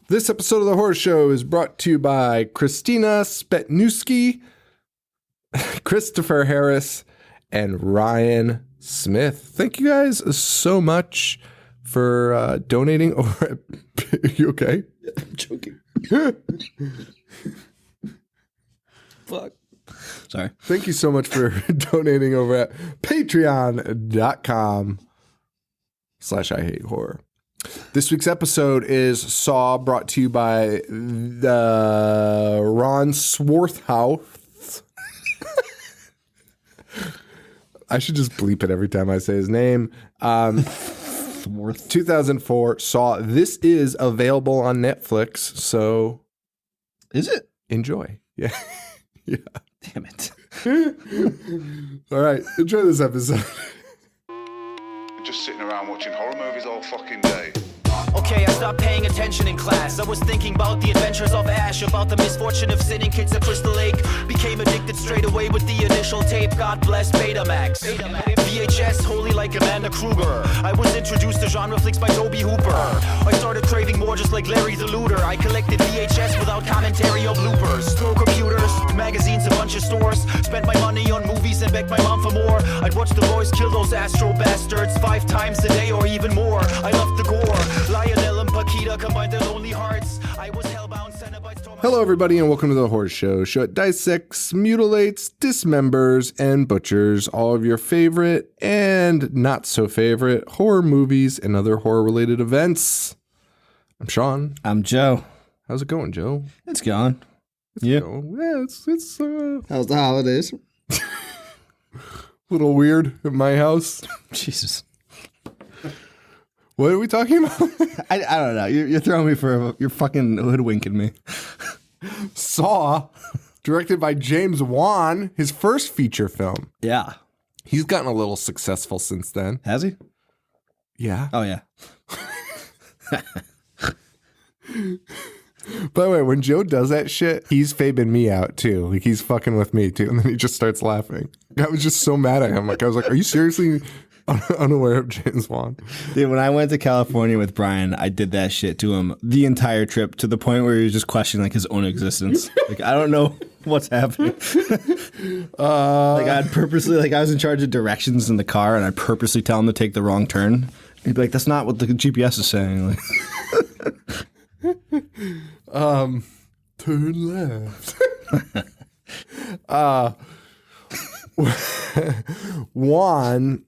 This episode of The Horror Show is brought to you by Christina Spetnewski, Christopher Harris, and Ryan Smith. Thank you guys so much for donating over at... Are you okay? I'm joking. Fuck. Sorry. Thank you so much for donating over at patreon.com/IHateHorror. This week's episode is Saw, brought to you by the Ron Swarthouse. I should just bleep it every time I say his name. 2004 Saw. This is available on Netflix, so Is it? enjoy. Yeah. Yeah. Damn it. All right. Enjoy this episode. Just sitting around watching horror movies all fucking day. Okay, I stopped paying attention in class. I was thinking about the adventures of Ash, about the misfortune of sitting kids at Crystal Lake. Became addicted straight away with the initial tape. God bless Betamax. VHS, holy like Amanda Kruger. I was introduced to genre flicks by Toby Hooper. I started craving more just like Larry the Looter. I collected VHS without commentary or bloopers. No computers, magazines, a bunch of stores. Spent my money on movies and begged my mom for more. I'd watch the boys kill those astro bastards 5 times a day or even more. I loved the gore. Lionel and Paquita combined their lonely hearts. I was hellbound, Cenobites tore my... Hello, everybody, and welcome to The Horror Show. Show that dissects, mutilates, dismembers, and butchers all of your favorite and not so favorite horror movies and other horror-related events. I'm Sean. I'm Joe. How's it going, Joe? It's gone. Yeah. Oh, yeah, it's How's the holidays? a little weird at my house. Jesus. What are we talking about? I don't know. You're throwing me for you're fucking hoodwinking me. Saw, directed by James Wan, his first feature film. Yeah. He's gotten a little successful since then. Has he? Yeah. Oh, yeah. By the way, when Joe does that shit, he's fabing me out too. Like, he's fucking with me too. And then he just starts laughing. I was just so mad at him. Like, I was like, are you seriously unaware of James Wan? Dude, when I went to California with Brian, I did that shit to him the entire trip to the point where he was just questioning like his own existence. Like, I don't know what's happening. Like, I'd purposely, like, I was in charge of directions in the car and I'd purposely tell him to take the wrong turn. He'd be like, that's not what the GPS is saying. Like, turn left.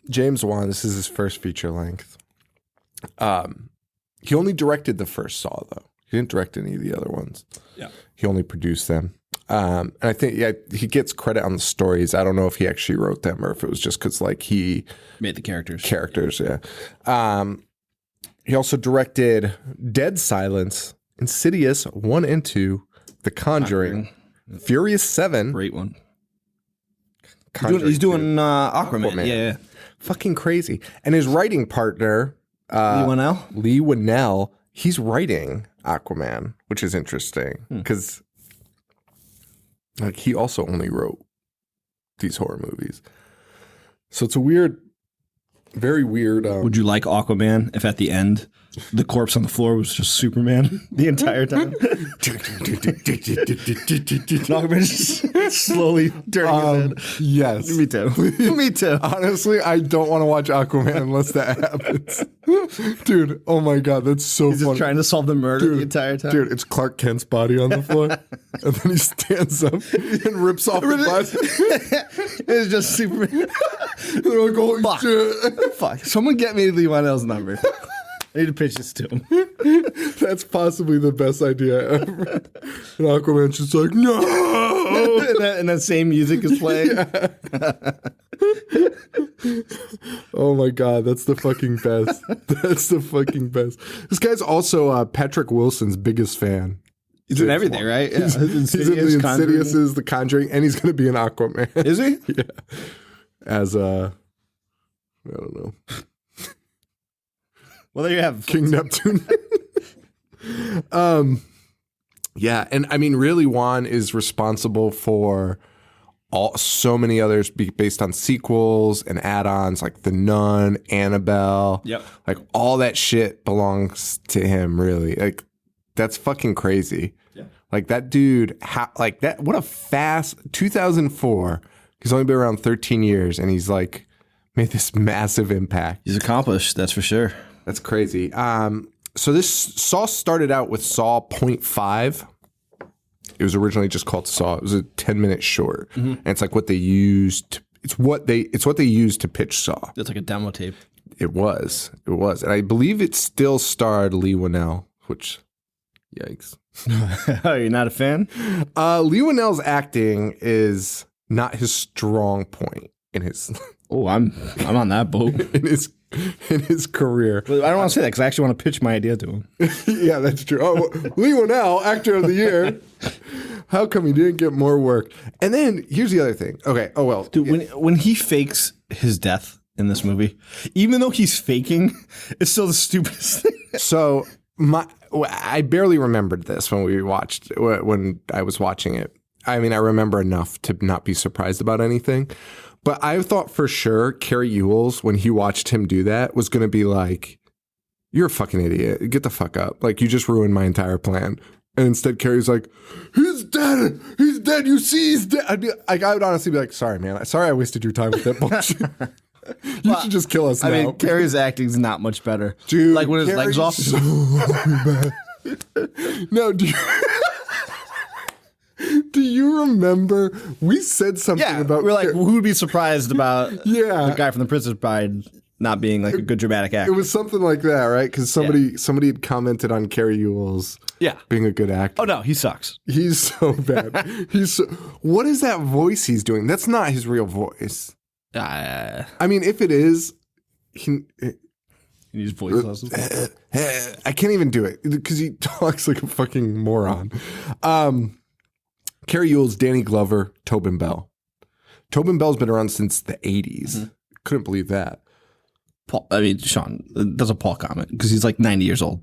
James Wan, this is his first feature length. He only directed the first Saw, though. He didn't direct any of the other ones. Yeah. He only produced them. And I think, yeah, he gets credit on the stories. I don't know if he actually wrote them or if it was just because, like, he made the characters. Yeah. He also directed Dead Silence, Insidious 1 and 2, The Conjuring, Furious 7. Great one. Conjuring He's doing 2. Aquaman. Yeah. Fucking crazy. And his writing partner, Lee Winnell, he's writing Aquaman, which is interesting because like he also only wrote these horror movies. So it's a weird, very weird. Would you like Aquaman if at the end the corpse on the floor was just Superman the entire time? Aquaman just slowly turning his head. Yes. Me too. Me too. Honestly, I don't want to watch Aquaman unless that happens. Dude, oh my God, that's so He's funny. just trying to solve the murder the entire time. Dude, it's Clark Kent's body on the floor. And then he stands up and rips off the body. It's just Superman. They're like, holy Fuck. shit. Fuck. Someone get me Lee Winnell's number. I need to pitch this to him. That's possibly the best idea ever. And Aquaman's just like, no. and that same music is playing. Oh my God, that's the fucking best. That's the fucking best. This guy's also Patrick Wilson's biggest fan. He's in everything, right? Yeah. He's in the Insidiouses, The Conjuring, and he's going to be an Aquaman. Is he? Yeah. As I don't know. Well, there you have King Neptune. Yeah, and I mean, really, Wan is responsible for so many others based on sequels and add-ons, like The Nun, Annabelle. Yep. Like all that shit belongs to him, really. Like That's fucking crazy. Yeah. Like that dude, like that. What a fast 2004. He's only been around 13 years, and he's like made this massive impact. He's accomplished, that's for sure. That's crazy. So this Saw started out with Saw .5. It was originally just called Saw. It was a 10-minute short, and it's like what they used. It's what they used to pitch Saw. It's like a demo tape. It was, and I believe it still starred Lee Winnell, which, yikes. Oh, you're not a fan? Lee Winnell's acting is not his strong point in his. Oh, I'm on that boat. in his career. But I don't want to say that because I actually want to pitch my idea to him. Yeah, that's true. Oh, Lee Winnell, Actor of the Year. How come he didn't get more work? And then here's the other thing. Okay. Oh well, dude. When he fakes his death in this movie, even though he's faking, it's still the stupidest thing. So I barely remembered this when I was watching it. I mean, I remember enough to not be surprised about anything. But I thought for sure Carrie Ewells, when he watched him do that, was going to be like, you're a fucking idiot. Get the fuck up. Like, you just ruined my entire plan. And instead, Carrie's like, he's dead. He's dead. You see, he's dead. I would honestly be like, sorry, man. Sorry I wasted your time with that bullshit. You should just kill us now. I mean, Carrie's acting's not much better. Dude, like when his Carrie's legs off. So bad. No, dude. Do you remember we said something about? We're like, who would be surprised about the guy from The Princess Bride not being like a good dramatic actor? It was something like that, right? Because somebody had commented on Carrie Ewells being a good actor. Oh no, he sucks. He's so bad. What is that voice he's doing? That's not his real voice. I mean, if it is, he needs voice lessons. I can't even do it because he talks like a fucking moron. Carrie Ewells, Danny Glover, Tobin Bell. Tobin Bell's been around since the 80s. Mm-hmm. Couldn't believe that. Sean, that's a Paul comment because he's like 90 years old.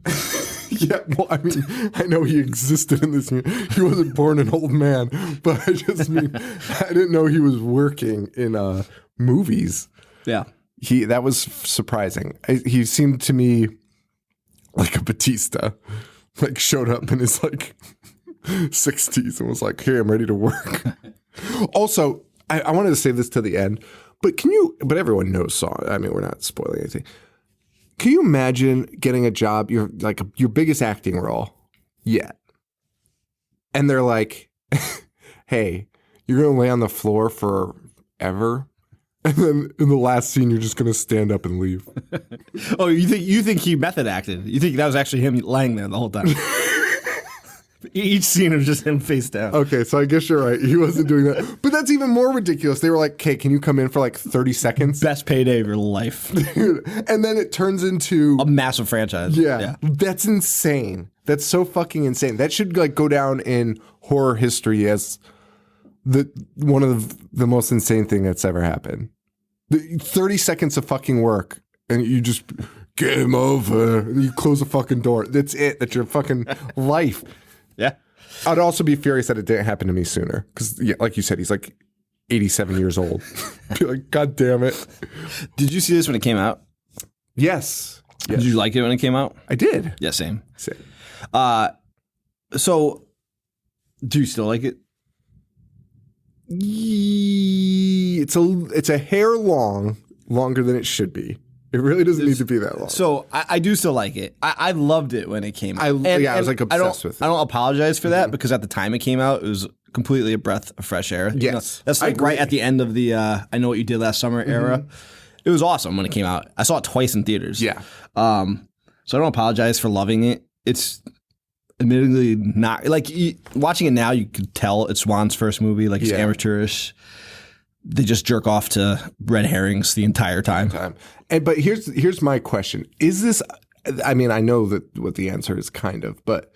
Yeah, well, I mean, I know he existed in this. He wasn't born an old man, but I just mean, I didn't know he was working in movies. Yeah. That was surprising. He seemed to me like a Batista, like showed up in his like 60s and was like, hey, I'm ready to work. Also, I wanted to save this to the end, but everyone knows Saw. I mean, we're not spoiling anything. Can you imagine getting a job, your biggest acting role yet? And they're like, hey, you're going to lay on the floor forever? And then in the last scene, you're just going to stand up and leave. Oh, you think he method acted? You think that was actually him lying there the whole time? Each scene was just him face down. Okay, so I guess you're right. He wasn't doing that. But that's even more ridiculous. They were like, okay, can you come in for like 30 seconds? Best payday of your life. Dude. And then it turns into a massive franchise. Yeah. That's insane. That's so fucking insane. That should like go down in horror history as one of the most insane thing that's ever happened. 30 seconds of fucking work and you just game over. And you close the fucking door. That's it. That's your fucking life. Yeah. I'd also be furious that it didn't happen to me sooner. Because, like you said, he's like 87 years old. Be like, God damn it. Did you see this when it came out? Yes. Did you like it when it came out? I did. Yeah, same. So, do you still like it? It's a hair longer than it should be. It really doesn't need to be that long. So I do still like it. I loved it when it came out. I was like obsessed with it. I don't apologize for that because at the time it came out, it was completely a breath of fresh air. Yes. You know, that's like right at the end of the I Know What You Did Last Summer era. It was awesome when it came out. I saw it twice in theaters. Yeah. So I don't apologize for loving it. It's admittedly not like watching it now. You could tell it's Juan's first movie. Like it's amateurish. They just jerk off to red herrings the entire time. But here's my question: is this? I mean, I know that what the answer is, kind of, but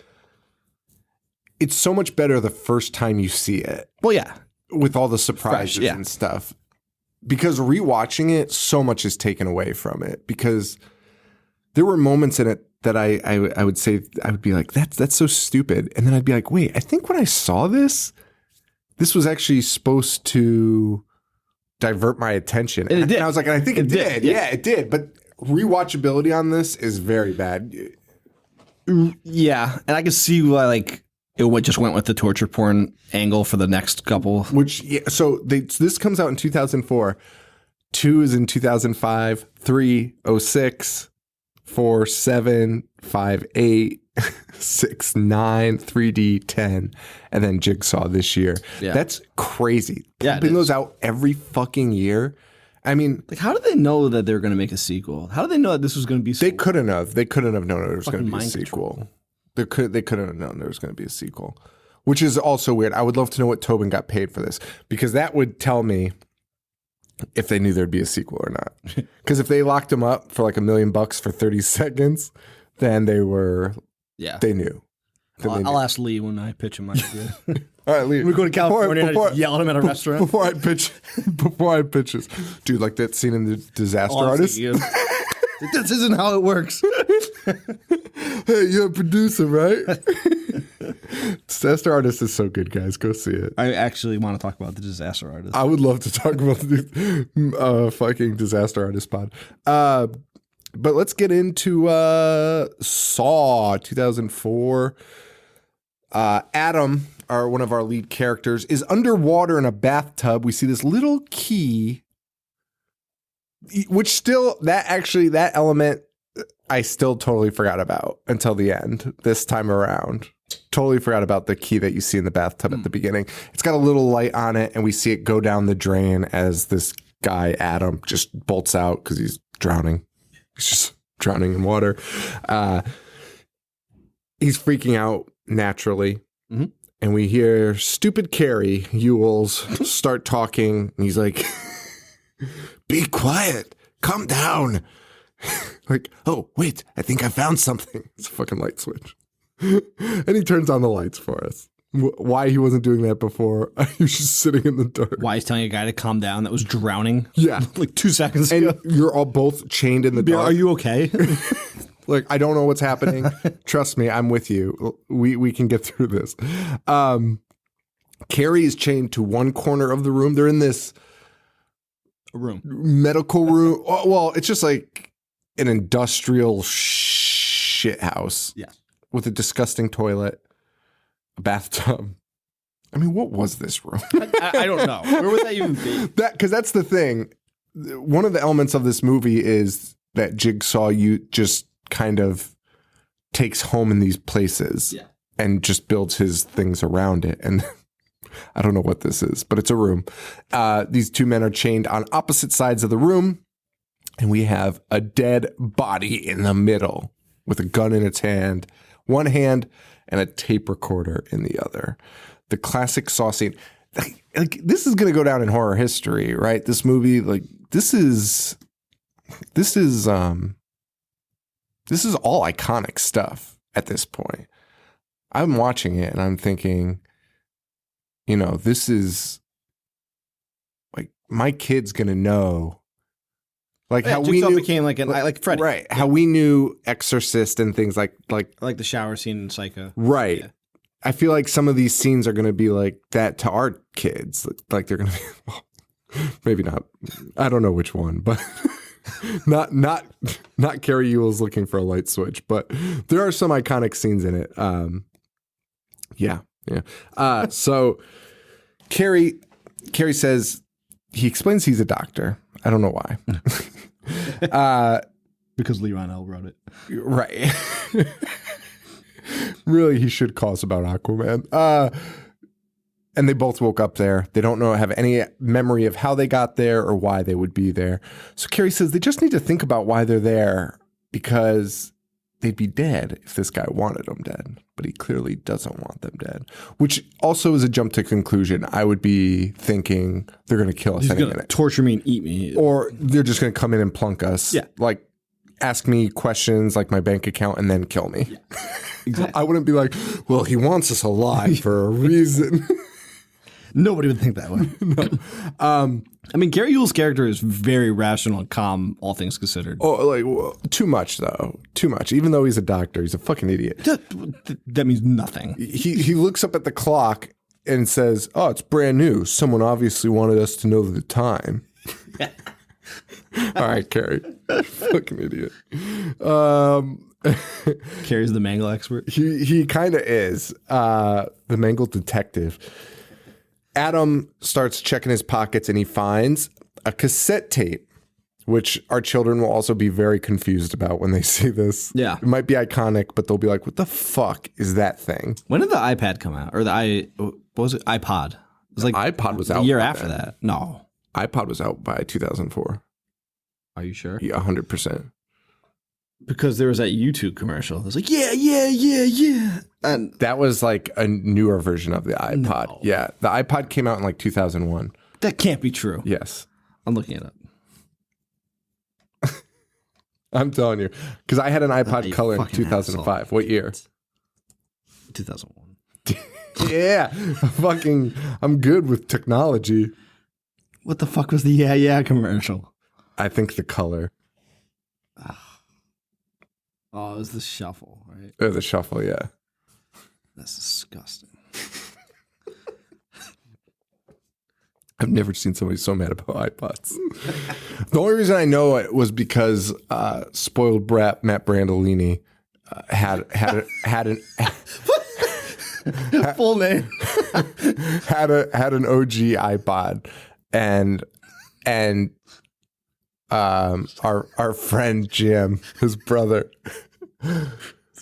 it's so much better the first time you see it. Well, yeah, with all the surprises and stuff. Because rewatching it, so much is taken away from it. Because there were moments in it that I would say I would be like, that's so stupid, and then I'd be like, wait, I think when I saw this was actually supposed to divert my attention. And it did. And I was like, I think it did. Yeah, it did. But rewatchability on this is very bad. Yeah, and I can see why like it just went with the torture porn angle for the next couple. Which this comes out in 2004. 2 is in 2005. 3, 06. 4, 7, 5, 8, 6, 9, 3D, 10, and then Jigsaw this year. Yeah. That's crazy. Yeah, Pumping those out every fucking year. I mean, Like, how did they know that they were going to make a sequel? How did they know that this was going to be? they couldn't have. They couldn't have known there was going to be a mind sequel. They couldn't have known there was going to be a sequel, which is also weird. I would love to know what Tobin got paid for this, because that would tell me if they knew there'd be a sequel or not. Because if they locked him up for like $1 million for 30 seconds, then they knew. Then I'll ask Lee when I pitch him my idea. All right, Lee. We go to California and I just yell at him at a restaurant. Before I pitch this, dude, like that scene in The Disaster Artist. This isn't how it works. Hey, you're a producer, right? Disaster Artist is so good, guys. Go see it. I actually want to talk about the Disaster Artist. I would love to talk about the fucking Disaster Artist pod. But let's get into Saw 2004. Adam, one of our lead characters, is underwater in a bathtub. We see this little key, which still, that element I still totally forgot about until the end this time around. Totally forgot about the key that you see in the bathtub at the beginning. It's got a little light on it, and we see it go down the drain as this guy, Adam, just bolts out because he's drowning. He's just drowning in water. He's freaking out naturally. Mm-hmm. And we hear stupid Carrie Ewells start talking. And he's like, be quiet. Calm down. Like, oh, wait, I think I found something. It's a fucking light switch. And he turns on the lights for us. Why he wasn't doing that before? He was just sitting in the dark. Why he's telling a guy to calm down that was drowning? Yeah. Like 2 seconds ago. And you're all both chained in the dark. Are you okay? Like, I don't know what's happening. Trust me, I'm with you. We can get through this. Carrie is chained to one corner of the room. They're in this medical room. Well, it's just like an industrial shit house. Yeah. With a disgusting toilet, a bathtub. I mean, what was this room? I don't know. Where would that even be? Because that's the thing. One of the elements of this movie is that Jigsaw just kind of takes home in these places and just builds his things around it. And I don't know what this is, but it's a room. These two men are chained on opposite sides of the room, and we have a dead body in the middle with a gun in its hand, one hand, and a tape recorder in the other. The classic Saw scene. Like this is going to go down in horror history, right? This movie, like this is all iconic stuff at this point. I'm watching it and I'm thinking, you know, this is like my kid's going to know. Like how we knew, became like Freddy, right? Yeah. How we knew Exorcist and things like the shower scene in Psycho, right? Yeah. I feel like some of these scenes are going to be like that to our kids. Like they're going to be, well, maybe not. I don't know which one, but not Carrie Ewell's looking for a light switch. But there are some iconic scenes in it. Yeah. So Carrie says he explains he's a doctor. I don't know why. Because Lee Ronell wrote it. Right. Really, he should call us about Aquaman. And they both woke up there. They don't have any memory of how they got there or why they would be there. So Carrie says they just need to think about why they're there because they'd be dead if this guy wanted them dead. But he clearly doesn't want them dead, which also is a jump to conclusion. I would be thinking they're going to kill us any minute. Torture me and eat me. Or they're just going to come in and plunk us. Yeah. Like ask me questions like my bank account and then kill me. Yeah. Exactly. I wouldn't be like, well, he wants us alive for a reason. Nobody would think that way. No. I mean, Gary Ewell's character is very rational and calm, all things considered. Oh, like well, too much though. Too much. Even though he's a doctor, he's a fucking idiot. That means nothing. He looks up at the clock and says, "Oh, it's brand new. Someone obviously wanted us to know the time." All right, Carrie, fucking idiot. Carrie's the mangle expert. He kind of is the mangle detective. Adam starts checking his pockets and he finds a cassette tape, which our children will also be very confused about when they see this. Yeah. It might be iconic, but they'll be like, what the fuck is that thing? When did the iPad come out? Or what was it? iPod. It was like iPod was a out year by after then. that. No. iPod was out by 2004. Are you sure? Yeah, 100%. Because there was that YouTube commercial. It was like, yeah. And That was like a newer version of the iPod. No. Yeah. The iPod came out in like 2001. that can't be true. Yes. I'm looking it up. I'm telling you. Because I had an iPod you Color in fucking 2005. What year? 2001. Yeah. I'm good with technology. What the fuck was the yeah commercial? I think the Color. Oh, it was the shuffle, right? Or the Shuffle, yeah. That's disgusting. I've never seen somebody so mad about iPods. The only reason I know it was because spoiled brat Matt Brandolini had an Full name. had an OG iPod, and our friend Jim, his brother,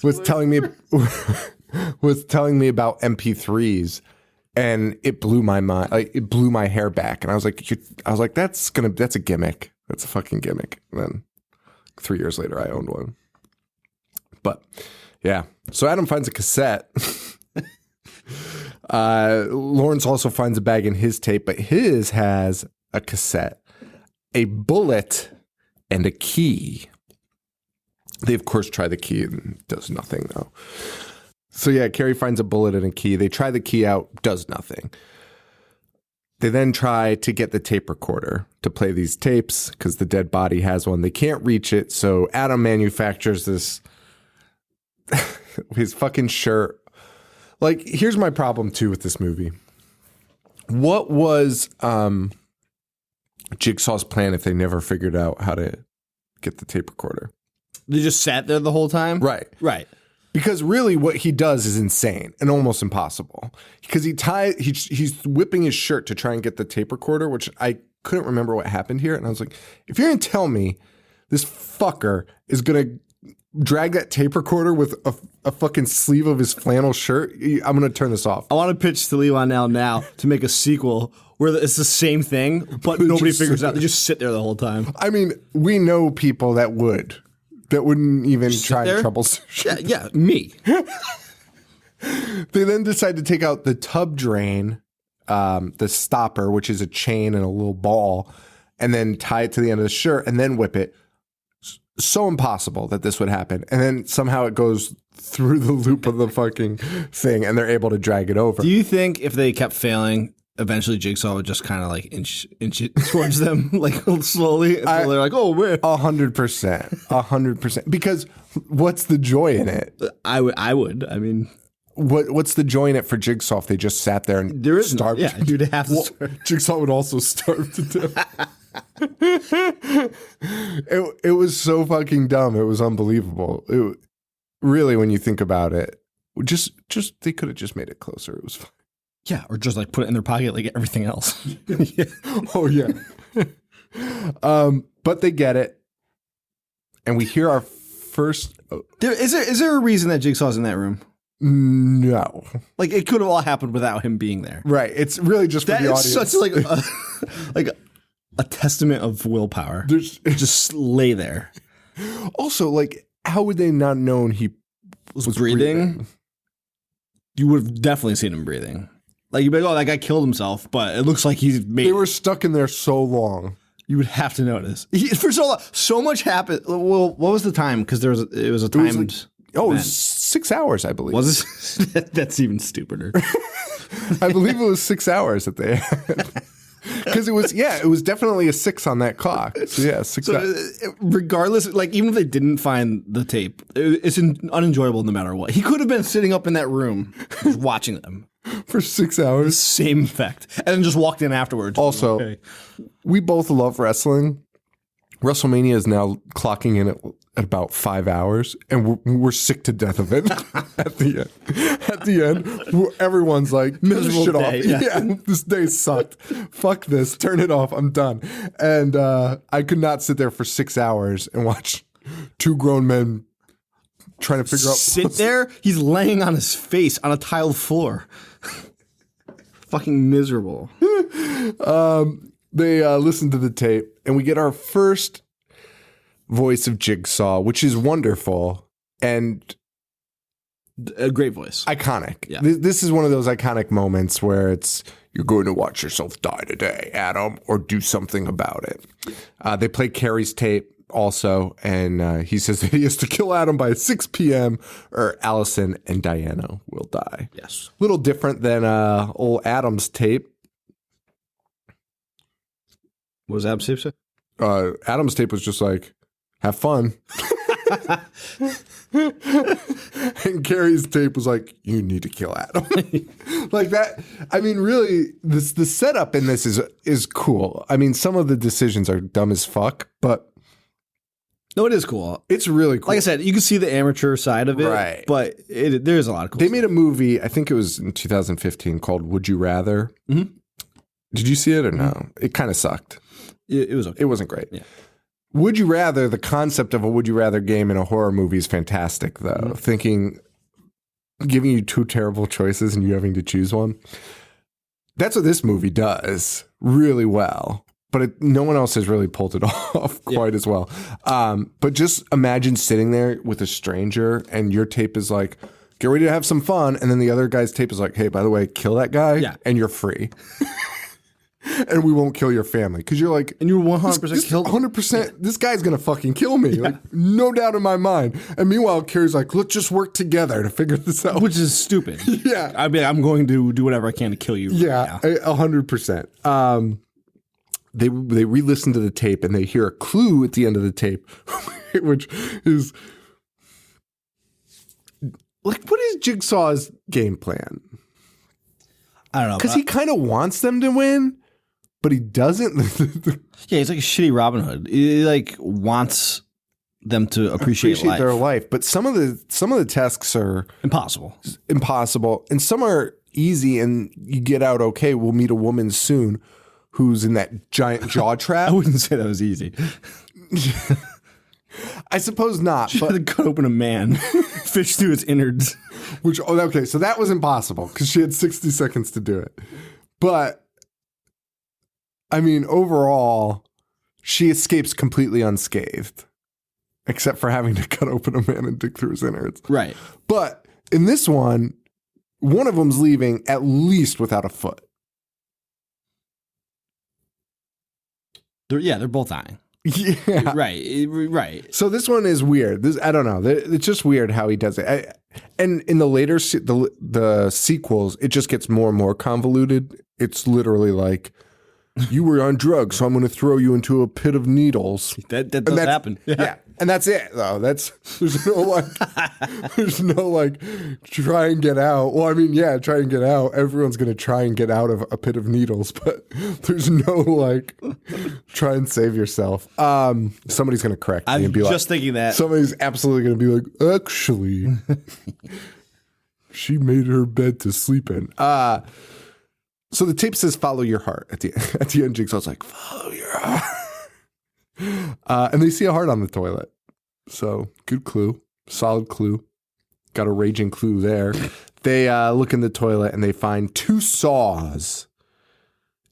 was telling me about MP3s. And it blew my mind. Like, it blew my hair back. And I was like, that's a gimmick. That's a fucking gimmick. And then 3 years later, I owned one. But yeah. So Adam finds a cassette. Lawrence also finds a bag in his tape, but his has a cassette, a bullet, and a key. They, of course, try the key and does nothing, though. So yeah, Carrie finds a bullet and a key. They try the key out, does nothing. They then try to get the tape recorder to play these tapes because the dead body has one. They can't reach it, so Adam manufactures this, his fucking shirt. Like, here's my problem too with this movie. What was Jigsaw's plan if they never figured out how to get the tape recorder? They just sat there the whole time? Right. Because really what he does is insane and almost impossible. Because he's whipping his shirt to try and get the tape recorder, which I couldn't remember what happened here. And I was like, if you're going to tell me this fucker is going to drag that tape recorder with a fucking sleeve of his flannel shirt, I'm going to turn this off. I want to pitch to Lee Wanell now to make a sequel where it's the same thing, but nobody figures it out. They just sit there the whole time. I mean, we know people that wouldn't even try and troubleshoot. Yeah, me. They then decide to take out the tub drain, the stopper, which is a chain and a little ball, and then tie it to the end of the shirt and then whip it. So impossible that this would happen. And then somehow it goes through the loop of the fucking thing and they're able to drag it over. Do you think if they kept failing, eventually Jigsaw would just kind of like inch it towards them, like slowly until they're like, oh, man. 100%. Because what's the joy in it? I would. I mean, what's the joy in it for Jigsaw if they just sat there and there is starved? Yeah, you'd have to starve. Jigsaw would also starve to death. It was so fucking dumb. It was unbelievable. Really, when you think about it, just they could have just made it closer. It was fine. Yeah, or just like put it in their pocket like everything else. Yeah. Oh yeah. But they get it, and we hear our first. Is there a reason that Jigsaw's in that room? No. Like it could have all happened without him being there. Right. It's really just for That the is audience. such like a testament of willpower. Just lay there. Also, like, how would they not known he was breathing? You would have definitely seen him breathing. Like you'd be like, oh, that guy killed himself, but it looks like he's made. They were stuck in there so long. You would have to notice. For so much happened. Well, what was the time? Because it was a timed. It was 6 hours, I believe. Was it? That's even stupider. I believe it was 6 hours that they had. Because it was definitely a 6 on that clock. So yeah, 6 hours. Regardless, like even if they didn't find the tape, it's unenjoyable no matter what. He could have been sitting up in that room just watching them. For 6 hours. Same effect. And then just walked in afterwards. Also, we both love wrestling. WrestleMania is now clocking in at about 5 hours, and we're sick to death of it. At the end, everyone's like, Miserable shit day, off. yeah. Yeah, this day sucked. Fuck this. Turn it off. I'm done. And I could not sit there for 6 hours and watch two grown men trying to figure out. Sit there. He's laying on his face on a tiled floor. Fucking miserable. They listen to the tape, and we get our first voice of Jigsaw, which is wonderful and A great voice. iconic. Yeah. This is one of those iconic moments where it's, you're going to watch yourself die today, Adam, or do something about it. They play Carrie's tape also, and he says that he has to kill Adam by 6 p.m. or Allison and Diana will die. Yes. Little different than old Adam's tape. What was Adam's tape say? Adam's tape was just like, have fun. And Carrie's tape was like, you need to kill Adam. Like that. I mean, really, the setup in this is cool. I mean, some of the decisions are dumb as fuck, but No, it is cool. it's really cool. Like I said, you can see the amateur side of it, Right. but there's a lot of cool They stuff. made a movie, I think it was in 2015, called Would You Rather? Mhm. Did you see it or no? It kind of sucked. It was okay. It wasn't great. Yeah. Would you rather, the concept of a would you rather game in a horror movie is fantastic, though. Giving you two terrible choices and you having to choose one. That's what this movie does really well. But no one else has really pulled it off quite as well. But just imagine sitting there with a stranger and your tape is like, get ready to have some fun. And then the other guy's tape is like, hey, by the way, kill that guy and you're free. And we won't kill your family. Because you're like, And you're 100% killed. 100%, this guy's going to fucking kill me. Like, no doubt in my mind. And meanwhile, Carrie's like, let's just work together to figure this out. Which is stupid. Yeah. I mean, I'm going to do whatever I can to kill you. Yeah, right now. 100%. They re-listen to the tape and they hear a clue at the end of the tape, which is like, what is Jigsaw's game plan? I don't know. Because he kind of wants them to win, but he doesn't. Yeah, he's like a shitty Robin Hood. He like wants them to appreciate life. their life. But some of the tasks are Impossible. impossible, and some are easy, and you get out okay. We'll meet a woman soon who's in that giant jaw I trap. wouldn't say that was easy. I suppose not. She had to cut open a man, fish through its innards. Okay, so that was impossible because she had 60 seconds to do it. But I mean, overall, she escapes completely unscathed, except for having to cut open a man and dig through his innards. Right. But in this one of them's leaving at least without a foot. They're both dying. Yeah. Right. So this one is weird. I don't know. It's just weird how he does it. And in the later the sequels, it just gets more and more convoluted. It's literally like, you were on drugs, so I'm going to throw you into a pit of needles. That does happen. Yeah. And that's it, though. There's no like, try and get out. Well, I mean, yeah, try and get out. Everyone's going to try and get out of a pit of needles, but there's no like, try and save yourself. Somebody's going to correct me and be like, just thinking that. somebody's absolutely going to be like, actually, she made her bed to sleep in. So the tape says, follow your heart at the end. Jigsaw's like, follow your heart. And they see a heart on the toilet. So good clue. Solid clue. Got a raging clue there. They look in the toilet and they find two saws.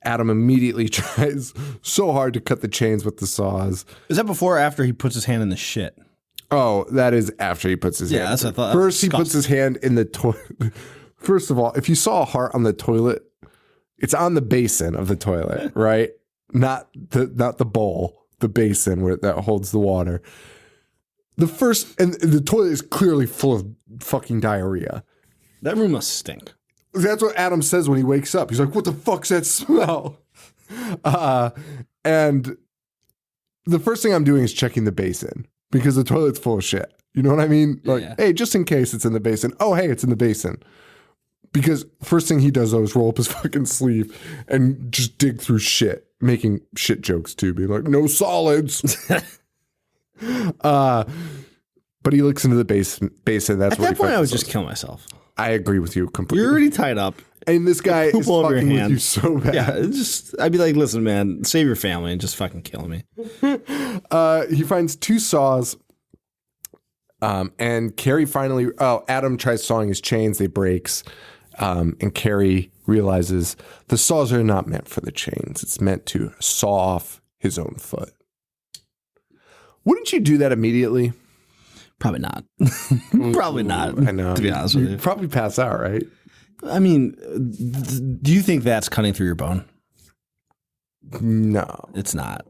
Adam immediately tries so hard to cut the chains with the saws. Is that before or after he puts his hand in the shit? Oh, that is after he puts his hand. Yeah, that's what I thought. First, he puts his hand in the toilet. First of all, if you saw a heart on the toilet, it's on the basin of the toilet, right? Not the bowl, the basin that holds the water. And the toilet is clearly full of fucking diarrhea. That room must stink. That's what Adam says when he wakes up. He's like, what the fuck's that smell? And the first thing I'm doing is checking the basin because the toilet's full of shit. You know what I mean? Like, hey, just in case it's in the basin. Oh, hey, it's in the basin. Because first thing he does, though, is roll up his fucking sleeve and just dig through shit. making shit jokes too, being like, no solids. But he looks into the basin. That's At where that point, I would just kill myself. I agree with you completely. You're already tied up. And this guy is Poop all over fucking your with hand. you so bad. Yeah, I'd be like, listen, man, save your family and just fucking kill me. He finds 2 saws. And Carrie finally, Adam tries sawing his chains. They breaks. And Carrie realizes the saws are not meant for the chains. It's meant to saw off his own foot. Wouldn't you do that immediately? Probably not. Probably not. I know. To be honest with you. You'd probably pass out, right? I mean, do you think that's cutting through your bone? No. It's not.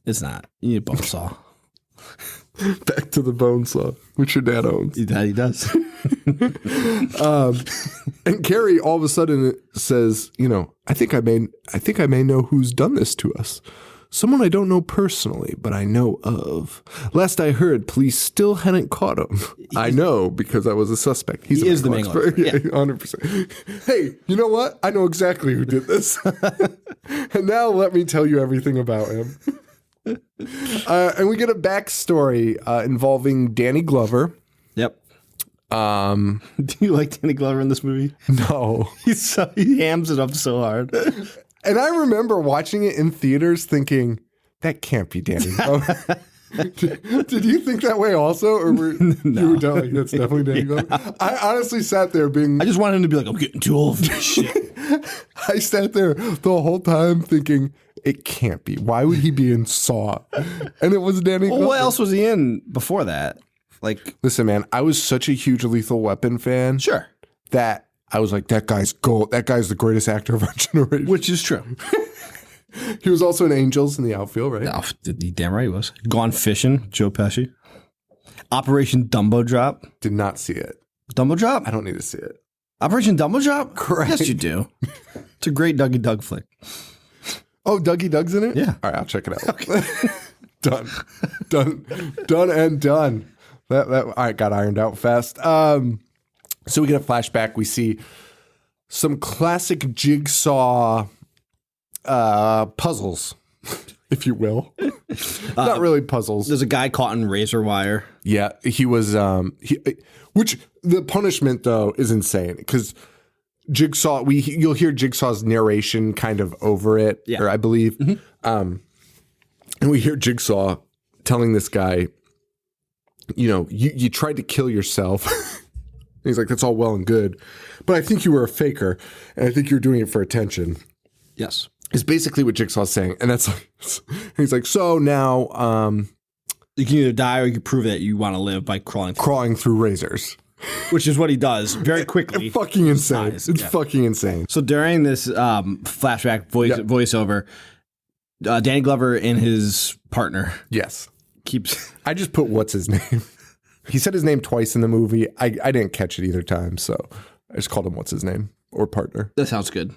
It's not. You need a bone saw. Back to the bone saw, which your dad owns. He does. And Carrie all of a sudden says, I think I may know who's done this to us. Someone I don't know personally, but I know of. Last I heard, police still hadn't caught him. I know because I was a suspect. He is the main expert. expert. Yeah, 100%. Hey, you know what? I know exactly who did this. And now let me tell you everything about him. And we get a backstory involving Danny Glover. Yep. Do you like Danny Glover in this movie? No. He hams it up so hard. And I remember watching it in theaters thinking, that can't be Danny Glover. Did you think that way also? Or you were telling that's definitely Danny Glover? I honestly sat there I just wanted him to be like, I'm getting too old for this shit. I sat there the whole time thinking, it can't be. Why would he be in Saw? And it was Danny Glover. What else was he in before that? Listen, man, I was such a huge Lethal Weapon fan. Sure. That I was like, that guy's gold. That guy's the greatest actor of our generation. Which is true. He was also in Angels in the outfield, right? Oh, damn right he was. Gone Fishing, Joe Pesci. Operation Dumbo Drop. Did not see it. Dumbo Drop? I don't need to see it. Operation Dumbo Drop? Correct. Yes, you do. It's a great Dougie Doug flick. Oh, Dougie Doug's in it? Yeah. All right, I'll check it out. Okay. Done and done. That all right, got ironed out fast. So we get a flashback. We see some classic Jigsaw puzzles, if you will. Not really puzzles. There's a guy caught in razor wire. Yeah, he was. Which the punishment though is insane because Jigsaw. You'll hear Jigsaw's narration kind of over it, yeah. or I believe, and we hear Jigsaw telling this guy, you tried to kill yourself. He's like, that's all well and good, but I think you were a faker, and I think you were doing it for attention. Yes. Is basically what Jigsaw's saying. And that's like, he's like, so now you can either die or you can prove that you want to live by crawling through razors. Which is what he does very quickly. It's fucking insane. It's fucking insane. So during this flashback voiceover, Danny Glover and his partner Yes. keeps... I just put what's his name. He said his name twice in the movie. I didn't catch it either time, so I just called him what's his name or partner. That sounds good.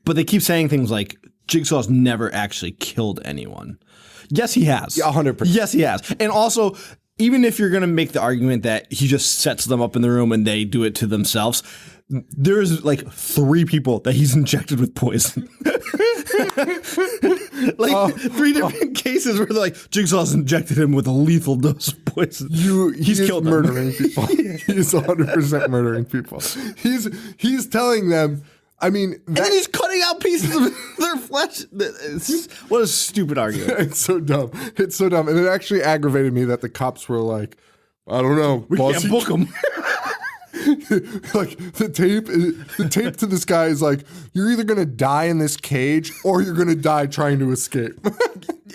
But they keep saying things like, Jigsaw's never actually killed anyone. Yes, he has. Yeah, 100%. Yes, he has. And also, even if you're going to make the argument that he just sets them up in the room and they do it to themselves, there's like 3 people that he's injected with poison. 3 different cases where they're like, Jigsaw's injected him with a lethal dose of poison. He's killed murdering people. He's 100% murdering people. He's telling them, I mean... And then he's cutting out pieces of their flesh. What a stupid argument. It's so dumb. It's so dumb. And it actually aggravated me that the cops were like, I don't know. We can't book him. Like the tape to this guy is like, you're either going to die in this cage or you're going to die trying to escape.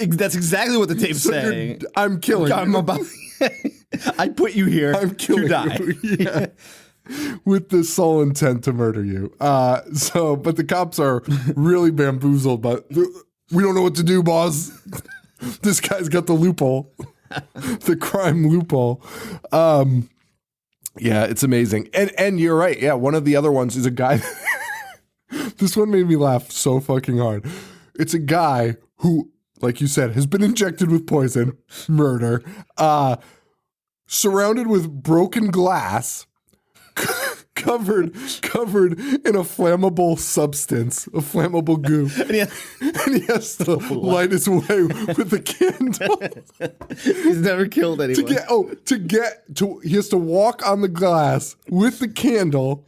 That's exactly what the tape's saying. I'm killing you. I put you here to die. You. Yeah. With the sole intent to murder you. But the cops are really bamboozled, but we don't know what to do, boss. This guy's got the loophole, the crime loophole. Yeah, it's amazing. And you're right. Yeah, one of the other ones is a guy. This one made me laugh so fucking hard. It's a guy who, like you said, has been injected with poison, murder, surrounded with broken glass, covered in a flammable substance, a flammable goo. And he has to light his way with a candle. He's never killed anyone. He has to walk on the glass with the candle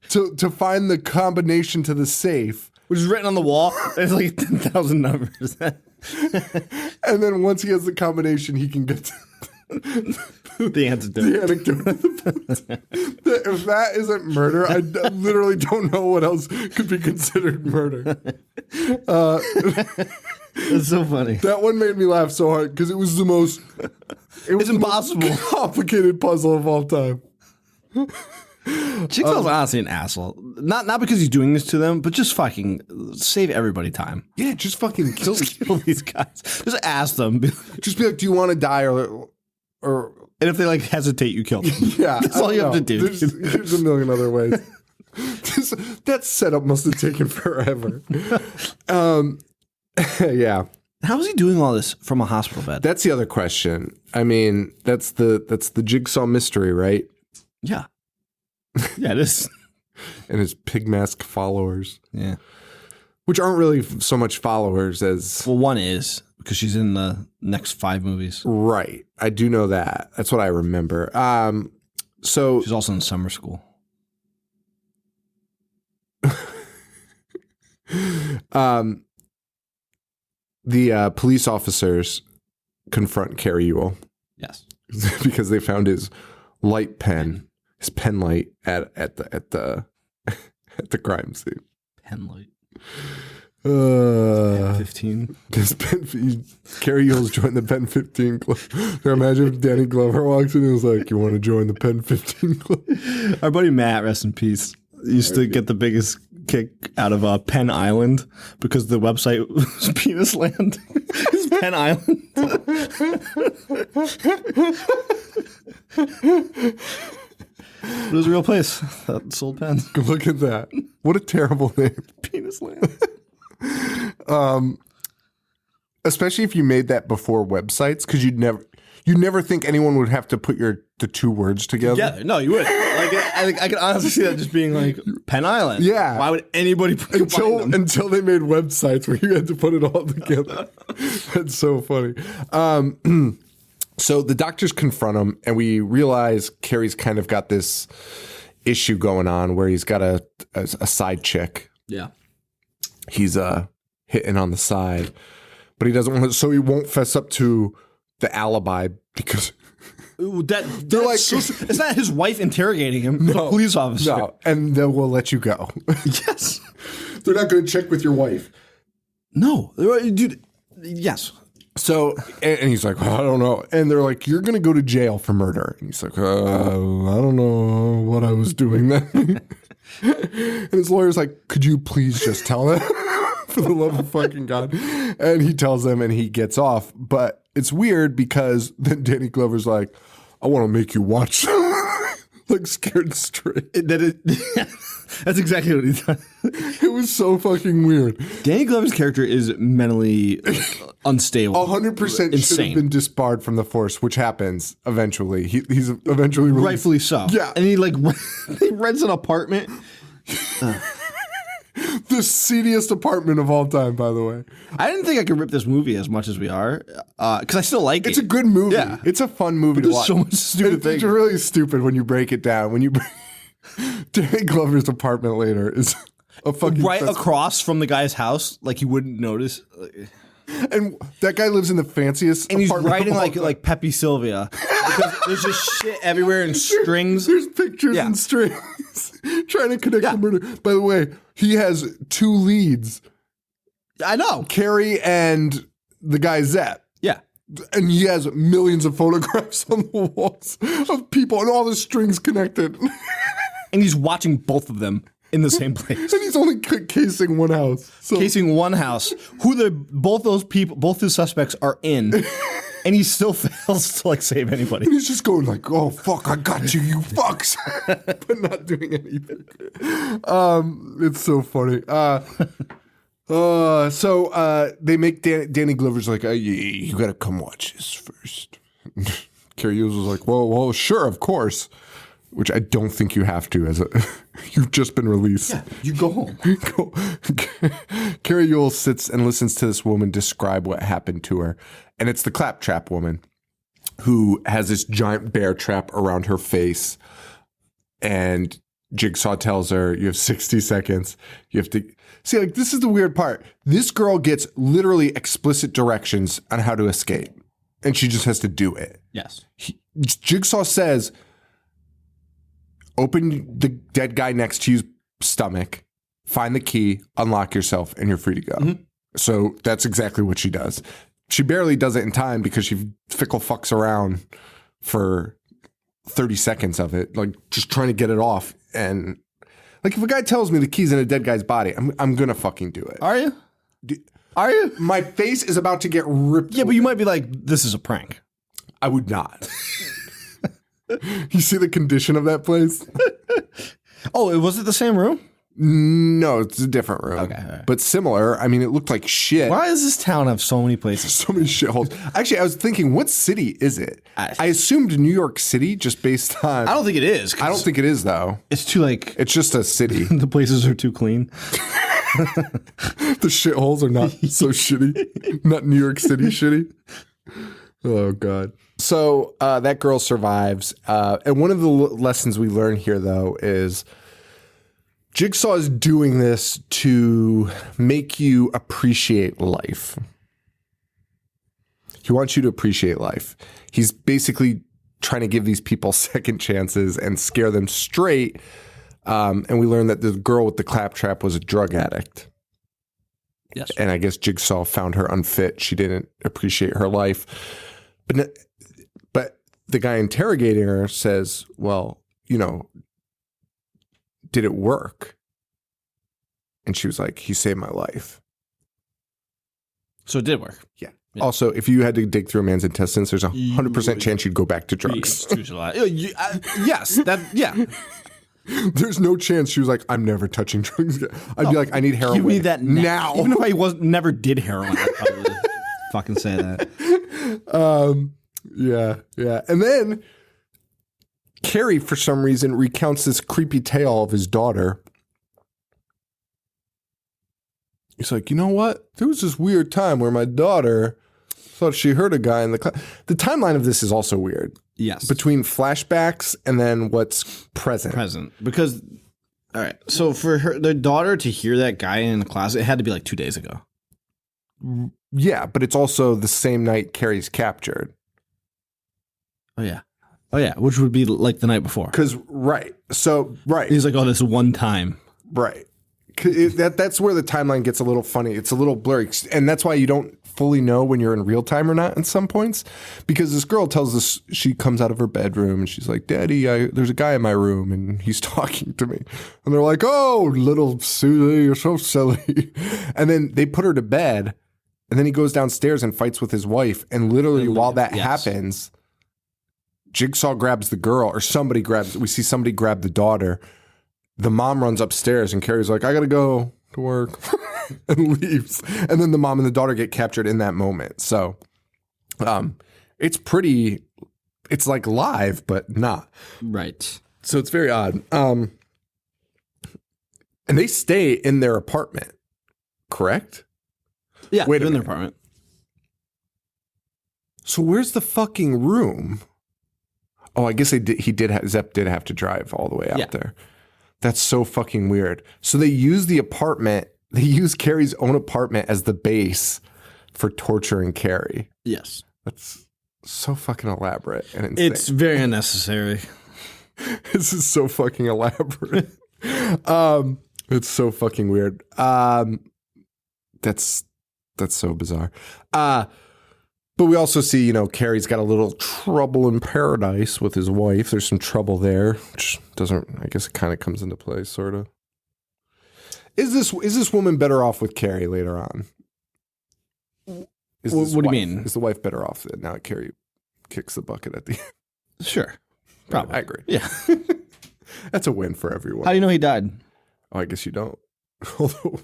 to find the combination to the safe. Which is written on the wall. There's like 10,000 numbers. And then once he has the combination, he can get the antidote. the anecdote. If that isn't murder, I literally don't know what else could be considered murder. It's so funny. That one made me laugh so hard because it was the most. It's impossible. Complicated puzzle of all time. Jigsaw's honestly an asshole. Not because he's doing this to them, but just fucking save everybody time. Yeah, just fucking kill These guys. Just ask them. Just be like, do you want to die or And if they like hesitate, you kill them. yeah, That's all you have to do. There's a million other ways. That setup must have taken forever. Yeah. How is he doing all this from a hospital bed? That's the other question. I mean, that's the Jigsaw mystery, right? Yeah. Yeah, it is. And his pig mask followers. Yeah. Which aren't really so much followers as... Well, one is, because she's in the next 5 movies. Right. I do know that. That's what I remember. So she's also in summer school. The police officers confront Cary Ewell. Yes. Because they found his light pen, his pen light at the crime scene. Pen light. 15. Cary Ewell's joined the Pen 15 club. Imagine if Danny Glover walks in and is like, "You want to join the Pen 15 club?" Our buddy Matt, rest in peace, used to get the biggest kick out of Penn Island because the website was Penis Land. It's Penn Island. It was a real place that sold pens. Look at that. What a terrible name. Penis Land. Especially if you made that before websites, because you'd never think anyone would have to put the 2 words together. Yeah, no, you would. Like, I could honestly see that just being like Penn Island. Yeah. Why would anybody until they made websites where you had to put it all together? That's so funny. So the doctors confront him, and we realize Cary's kind of got this issue going on where he's got a side chick. Yeah. He's hitting on the side, but he doesn't want to, so he won't fess up to the alibi because they're like, it's not his wife interrogating him. No, a police officer. No, and they will let you go. Yes. They're not going to check with your wife. No, dude. Yes. So, and he's like, I don't know. And they're like, you're going to go to jail for murder. And he's like, I don't know what I was doing then. And his lawyer's like, could you please just tell them? For the love of fucking God. And he tells them and he gets off. But it's weird because then Danny Glover's like, I want to make you watch. Like Scared Straight. That's exactly what he does. It was so fucking weird. Danny Glover's character is mentally unstable. 100% should have been disbarred from the force, which happens eventually. He's eventually released. Rightfully so. Yeah. And he rents an apartment. The seediest apartment of all time, by the way. I didn't think I could rip this movie as much as we are, because I still like it. It's a good movie. Yeah. It's a fun movie to watch. So much stupid things. It's really stupid when you break it down. When you Danny Glover's apartment later is a fucking right across from the guy's house, like you wouldn't notice. And that guy lives in the fanciest and he's apartment writing like Pepe Sylvia. Because there's just shit everywhere and strings. There's pictures and strings trying to connect the murder. By the way, he has 2 leads. I know. Cary and the guy Zep. Yeah. And he has millions of photographs on the walls of people and all the strings connected. And he's watching both of them in the same place. And he's only casing one house. So. Casing one house. Both the suspects are in. And he still fails to like save anybody. And he's just going like, "Oh fuck, I got you, you fucks," but not doing anything. It's so funny. So they make Danny Glover's like, "You gotta come watch this first." Cary Ewell was like, "Well, sure, of course." which I don't think you have to you've just been released. Yeah, you go home. Carrie Ewell sits and listens to this woman describe what happened to her. And it's the claptrap woman who has this giant bear trap around her face. And Jigsaw tells her, you have 60 seconds. You have to see, like, this is the weird part. This girl gets literally explicit directions on how to escape. And she just has to do it. Yes. Jigsaw says, open the dead guy next to you's stomach, find the key, unlock yourself, and you're free to go. Mm-hmm. So that's exactly what she does. She barely does it in time because she fickle fucks around for 30 seconds of it, like just trying to get it off. And like if a guy tells me the key's in a dead guy's body, I'm gonna fucking do it. Are you? Are you? My face is about to get ripped. Yeah, but you might be like, this is a prank. I would not. You see the condition of that place? Oh, was it the same room? No, it's a different room. Okay. Right. But similar. I mean, it looked like shit. Why does this town have so many places? So many shitholes. Actually, I was thinking, what city is it? I assumed New York City just based on... I don't think it is. I don't think it is, though. It's too, like... It's just a city. The places are too clean. The shitholes are not so shitty. Not New York City shitty. Oh, God. So that girl survives. And one of the lessons we learn here, though, is... Jigsaw is doing this to make you appreciate life. He wants you to appreciate life. He's basically trying to give these people second chances and scare them straight. And we learned that the girl with the claptrap was a drug addict. Yes. And I guess Jigsaw found her unfit. She didn't appreciate her life. But the guy interrogating her says, well, you know, did it work? And she was like, he saved my life. So it did work. Yeah. Also, if you had to dig through a man's intestines, there's 100% chance you'd go back to drugs. Yes. Yeah. There's no chance she was like, I'm never touching drugs again. I'd be like, I need heroin. Give me that now. Even if I never did heroin, I'd probably fucking say that. Yeah. And then Carrie, for some reason, recounts this creepy tale of his daughter. He's like, you know what? There was this weird time where my daughter thought she heard a guy in the class. The timeline of this is also weird. Yes. Between flashbacks and then what's present. Because, all right. So for the daughter to hear that guy in the class, it had to be like 2 days ago. Yeah, but it's also the same night Carrie's captured. Oh, yeah. Which would be like the night before. Because, right. He's like, oh, this one time. Right. That's where the timeline gets a little funny. It's a little blurry. And that's why you don't fully know when you're in real time or not at some points. Because this girl tells us, she comes out of her bedroom and she's like, Daddy, there's a guy in my room and he's talking to me. And they're like, oh, little Susie, you're so silly. And then they put her to bed. And then he goes downstairs and fights with his wife. And literally while that happens, Jigsaw grabs the girl, or we see somebody grab the daughter. The mom runs upstairs and Carrie's like, I gotta go to work and leaves. And then the mom and the daughter get captured in that moment. So it's like live, but not. Right. So it's very odd. And they stay in their apartment, correct? Yeah, Wait in their apartment. So where's the fucking room? Oh, I guess Zepp did have to drive all the way out there. That's so fucking weird. So they use Carrie's own apartment as the base for torturing Carrie. Yes. That's so fucking elaborate and insane. It's very unnecessary. This is so fucking elaborate. It's so fucking weird. That's so bizarre. But we also see, Carrie's got a little trouble in paradise with his wife. There's some trouble there, which I guess it kind of comes into play, sort of. Is this woman better off with Carrie later on? What do you mean? Is the wife better off that now Carrie kicks the bucket at the end? Sure. Probably. I agree. Yeah. That's a win for everyone. How do you know he died? Oh, I guess you don't. Although...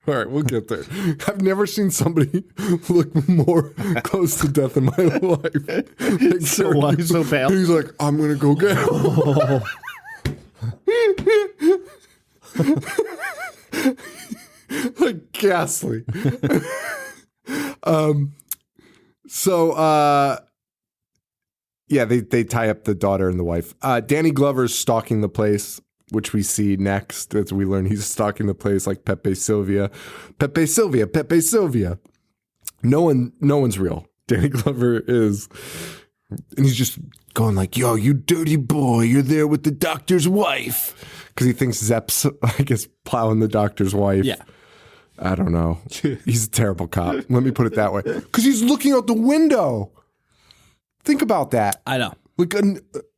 All right, we'll get there. I've never seen somebody look more close to death in my life. So why so pale? He's like, I'm going to go get him. Like ghastly. Yeah, they tie up the daughter and the wife. Danny Glover's stalking the place, which we see next as we learn he's stalking the place like Pepe Sylvia. Pepe Sylvia, Pepe Sylvia. No one's real. Danny Glover is, and he's just going like, yo, you dirty boy, you're there with the doctor's wife. Because he thinks Zepp's, I guess, plowing the doctor's wife. Yeah. I don't know. He's a terrible cop. Let me put it that way. Because he's looking out the window. Think about that. I know.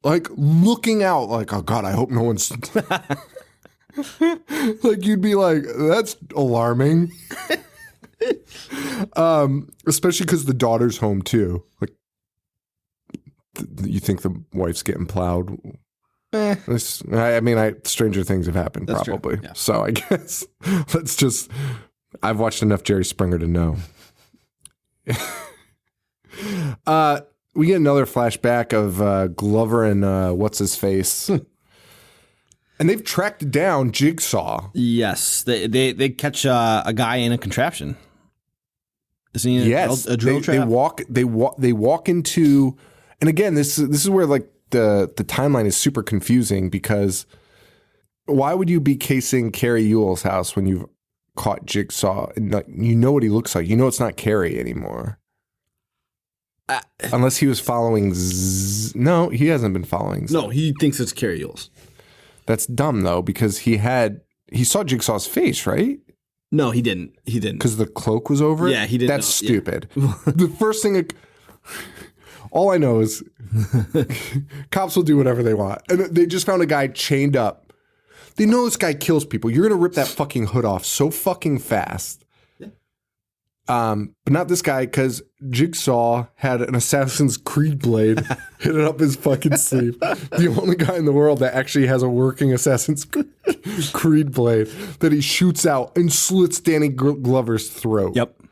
Like looking out like, oh God, I hope no one's like you'd be like, that's alarming. Especially because the daughter's home too. Like you think the wife's getting plowed. I mean, stranger things have happened. That's probably. Yeah. So I guess I've watched enough Jerry Springer to know. We get another flashback of Glover and what's his face, and they've tracked down Jigsaw. Yes, they catch a guy in a contraption. Isn't he a drill trap? They walk into, and again, this is where like the timeline is super confusing because why would you be casing Carrie Ewell's house when you've caught Jigsaw and like, you know what he looks like? You know it's not Carrie anymore. Unless he was following no, he hasn't been following No, he thinks it's Carrie Ewell's. That's dumb though, because he saw Jigsaw's face, right? No, he didn't. Because the cloak was over it? Yeah, he didn't. That's stupid. Yeah. The first thing all I know is cops will do whatever they want. And they just found a guy chained up. They know this guy kills people. You're gonna rip that fucking hood off so fucking fast. But not this guy, because Jigsaw had an Assassin's Creed blade hidden up his fucking sleeve. The only guy in the world that actually has a working Assassin's Creed blade that he shoots out and slits Danny Glover's throat. Yep.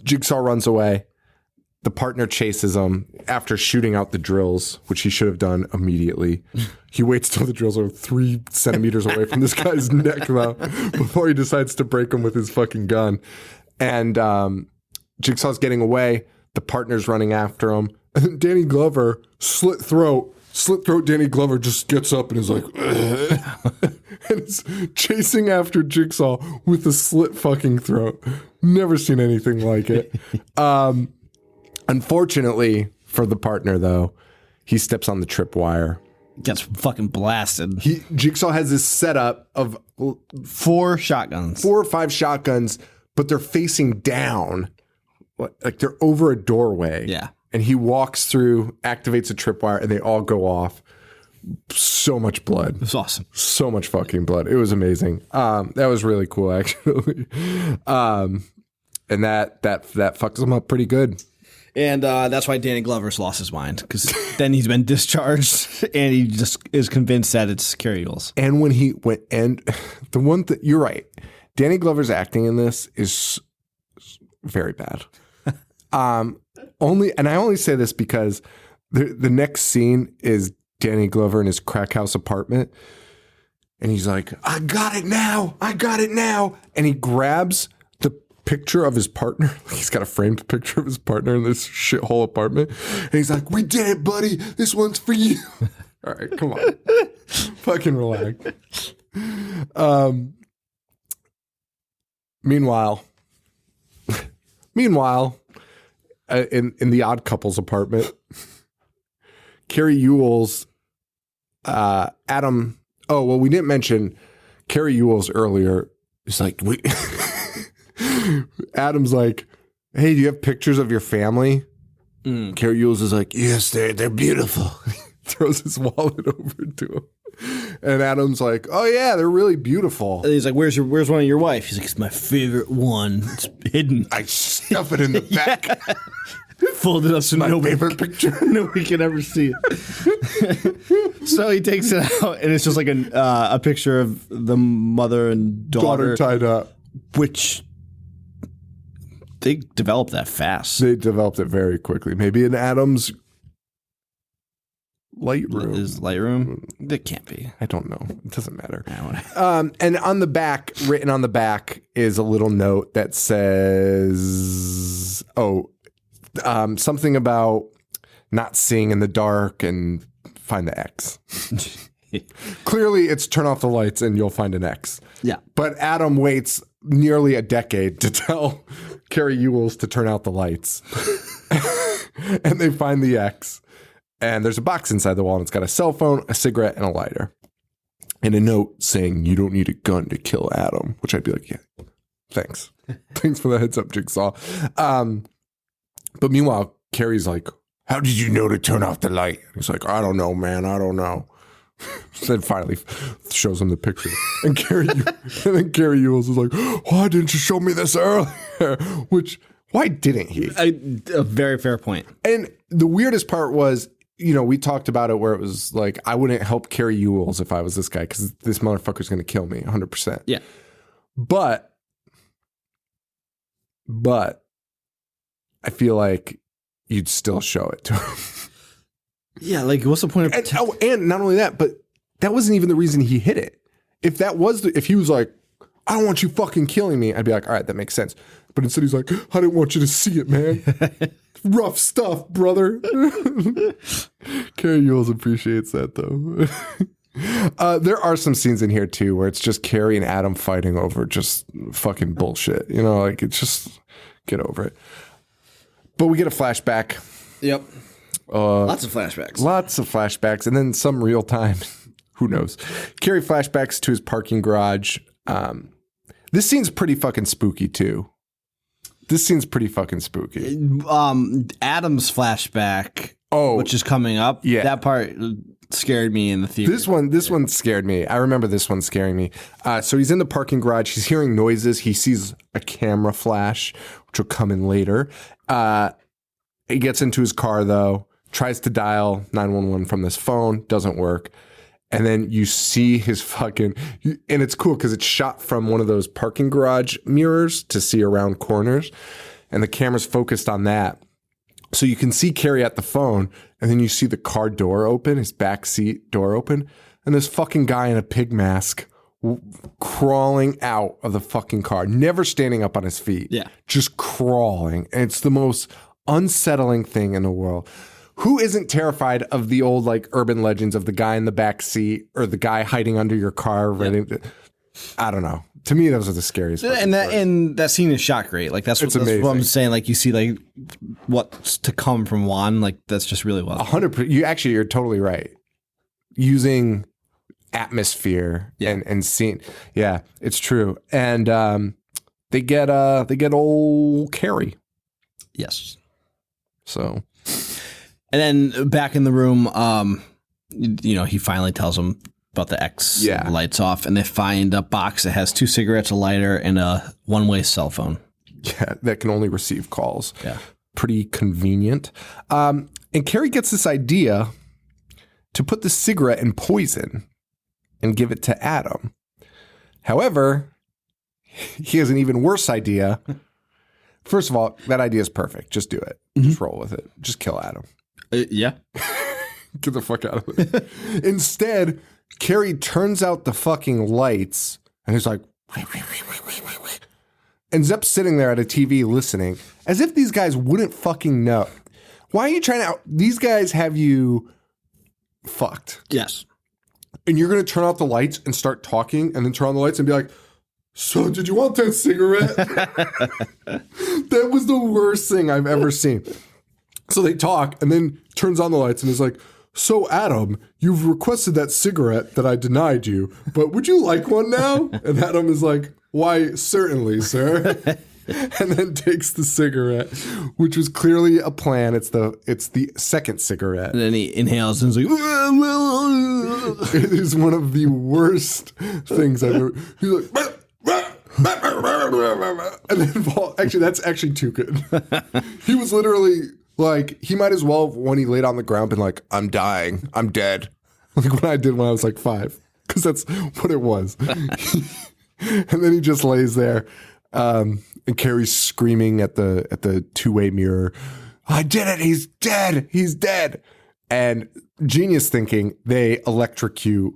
Jigsaw runs away. The partner chases him after shooting out the drills, which he should have done immediately. He waits till the drills are 3 centimeters away from this guy's neck, though, before he decides to break him with his fucking gun. And Jigsaw's getting away. The partner's running after him. And Danny Glover, slit throat Danny Glover just gets up and is like, and is chasing after Jigsaw with a slit fucking throat. Never seen anything like it. Unfortunately for the partner, though, he steps on the tripwire. Gets fucking blasted. Jigsaw has this setup of 4 shotguns. 4 or 5 shotguns, but they're facing down. Like they're over a doorway. Yeah. And he walks through, activates a tripwire, and they all go off. So much blood. It's awesome. So much fucking blood. It was amazing. That was really cool, actually. And that fucks him up pretty good. And that's why Danny Glover's lost his mind, because then he's been discharged and he just is convinced that it's Carrie Ewell's. And when he went, and the one that you're right, Danny Glover's acting in this is very bad. I only say this because the next scene is Danny Glover in his crack house apartment, and he's like, I got it now. And he grabs the picture of his partner. He's got a framed picture of his partner in this shithole apartment. And he's like, we did it, buddy. This one's for you. All right, come on. Fucking relax. Meanwhile, in the Odd Couple's apartment, Carrie Ewell's Adam. Oh, well, we didn't mention Carrie Ewell's earlier. It's like, Adam's like, hey, do you have pictures of your family? Carrie Ewell's is like, yes, they're beautiful. He throws his wallet over to him. And Adam's like, oh, yeah, they're really beautiful. And he's like, where's one of your wife? He's like, it's my favorite one. It's hidden. I stuff it in the back. Folded up so my favorite picture. Nobody can ever see it. So he takes it out, and it's just like a picture of the mother and daughter tied up. Which they developed that fast. They developed it very quickly. Maybe in Adam's Lightroom. Is Lightroom? It can't be. I don't know. It doesn't matter. Yeah, And on the back, written on the back, is a little note that says, something about not seeing in the dark and find the X. Clearly, it's turn off the lights and you'll find an X. Yeah. But Adam waits nearly a decade to tell Carrie Ewells to turn out the lights. And they find the X. And there's a box inside the wall, and it's got a cell phone, a cigarette, and a lighter. And a note saying, you don't need a gun to kill Adam. Which I'd be like, yeah, thanks. Thanks for the heads up, Jigsaw. But meanwhile, Carrie's like, how did you know to turn off the light? He's like, I don't know, man. I don't know. Then finally shows him the picture. And then Carrie Ewells is like, why didn't you show me this earlier? Which, why didn't he? A very fair point. And the weirdest part was, we talked about it where it was like, I wouldn't help Carrie Ewells if I was this guy because this motherfucker's going to kill me 100%. Yeah. But I feel like you'd still show it to him. Yeah, like what's the point of and not only that, but that wasn't even the reason he hit it. If he was like, I don't want you fucking killing me, I'd be like, all right, that makes sense. But instead he's like, I didn't want you to see it, man. Rough stuff, brother. Carrie Ewells appreciates that, though. There are some scenes in here, too, where it's just Carrie and Adam fighting over just fucking bullshit. Like, it's just, get over it. But we get a flashback. Yep. Lots of flashbacks. Lots of flashbacks. And then some real time. Who knows? Carrie flashbacks to his parking garage. This scene's pretty fucking spooky, too. This scene's pretty fucking spooky. Adam's flashback, which is coming up. Yeah. That part scared me in the theater. This one scared me. I remember this one scaring me. So he's in the parking garage. He's hearing noises. He sees a camera flash, which will come in later. He gets into his car, though, tries to dial 911 from this phone. Doesn't work. And then you see his fucking, and it's cool because it's shot from one of those parking garage mirrors to see around corners. And the camera's focused on that. So you can see Carrie at the phone, and then you see the car door open, his back seat door open, and this fucking guy in a pig mask crawling out of the fucking car, never standing up on his feet. Yeah. Just crawling. And it's the most unsettling thing in the world. Who isn't terrified of the old like urban legends of the guy in the back seat or the guy hiding under your car? Ready to, I don't know. To me, those are the scariest. And that scene is shot great. Like that's what I'm saying. Like you see like what's to come from Juan. Like that's just really well. 100%. You're totally right. Using atmosphere and scene. Yeah, it's true. And they get old Carrie. Yes. So. And then back in the room, he finally tells him about the X lights off, and they find a box that has 2 cigarettes, a lighter, and a one-way cell phone. Yeah, that can only receive calls. Yeah. Pretty convenient. And Carrie gets this idea to put the cigarette in poison and give it to Adam. However, he has an even worse idea. First of all, that idea is perfect. Just do it. Mm-hmm. Just roll with it. Just kill Adam. Yeah. Get the fuck out of it. Instead, Carrie turns out the fucking lights and he's like, ends up sitting there at a TV listening as if these guys wouldn't fucking know. Why are you trying to these guys have you fucked. Yes. And you're going to turn off the lights and start talking and then turn on the lights and be like, so did you want that cigarette? That was the worst thing I've ever seen. So they talk and then turns on the lights and is like, so Adam, you've requested that cigarette that I denied you, but would you like one now? And Adam is like, why, certainly, sir. And then takes the cigarette, which was clearly a plan. It's the second cigarette. And then he inhales and is like, it is one of the worst things I've ever. He's like, and then actually, that's actually too good. He was literally like, he might as well, when he laid on the ground, been like, I'm dying, I'm dead. Like what I did when I was like 5, because that's what it was. And then he just lays there, and Carrie's screaming at the two-way mirror, I did it, he's dead, he's dead. And genius thinking, they electrocute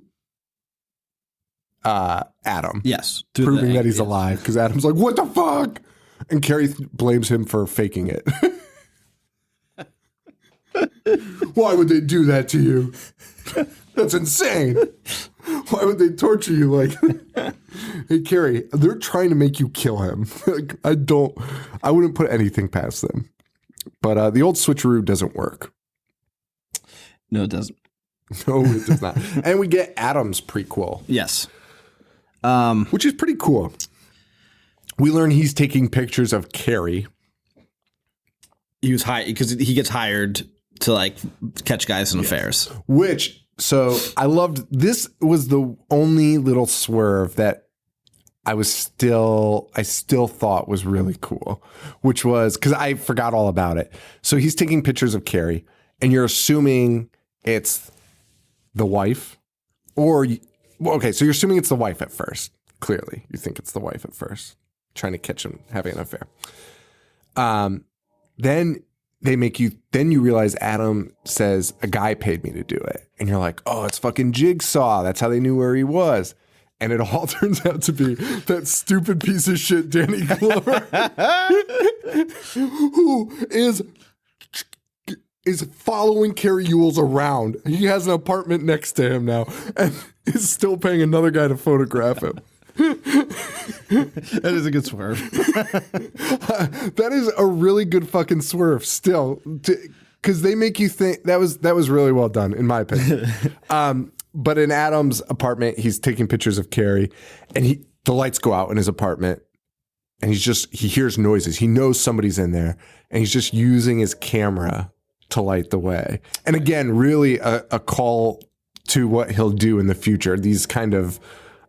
Adam. Yes. Proving that he's alive. Because Adam's like, what the fuck? And Carrie blames him for faking it. Why would they do that to you? That's insane. Why would they torture you like Hey, Carrie, they're trying to make you kill him. Like, I wouldn't put anything past them. But the old switcheroo doesn't work. No, it doesn't. No, it does not. And we get Adam's prequel. Yes. Which is pretty cool. We learn he's taking pictures of Carrie. He was hired because he gets hired to like catch guys in affairs. So I loved, this was the only little swerve that I still thought was really cool, which was, because I forgot all about it. So he's taking pictures of Carrie, and you're assuming it's the wife, so you're assuming it's the wife at first. Clearly, you think it's the wife at first, trying to catch him having an affair. Then you realize Adam says a guy paid me to do it. And you're like, oh, it's fucking Jigsaw. That's how they knew where he was. And it all turns out to be that stupid piece of shit, Danny Glover, who is following Carrie Ewells around. He has an apartment next to him now and is still paying another guy to photograph him. That is a good swerve. That is a really good fucking swerve still, because they make you think that was really well done, in my opinion. But in Adam's apartment, he's taking pictures of Carrie, and the lights go out in his apartment, and he hears noises. He knows somebody's in there, and he's just using his camera to light the way. And again, really a call to what he'll do in the future. These kind of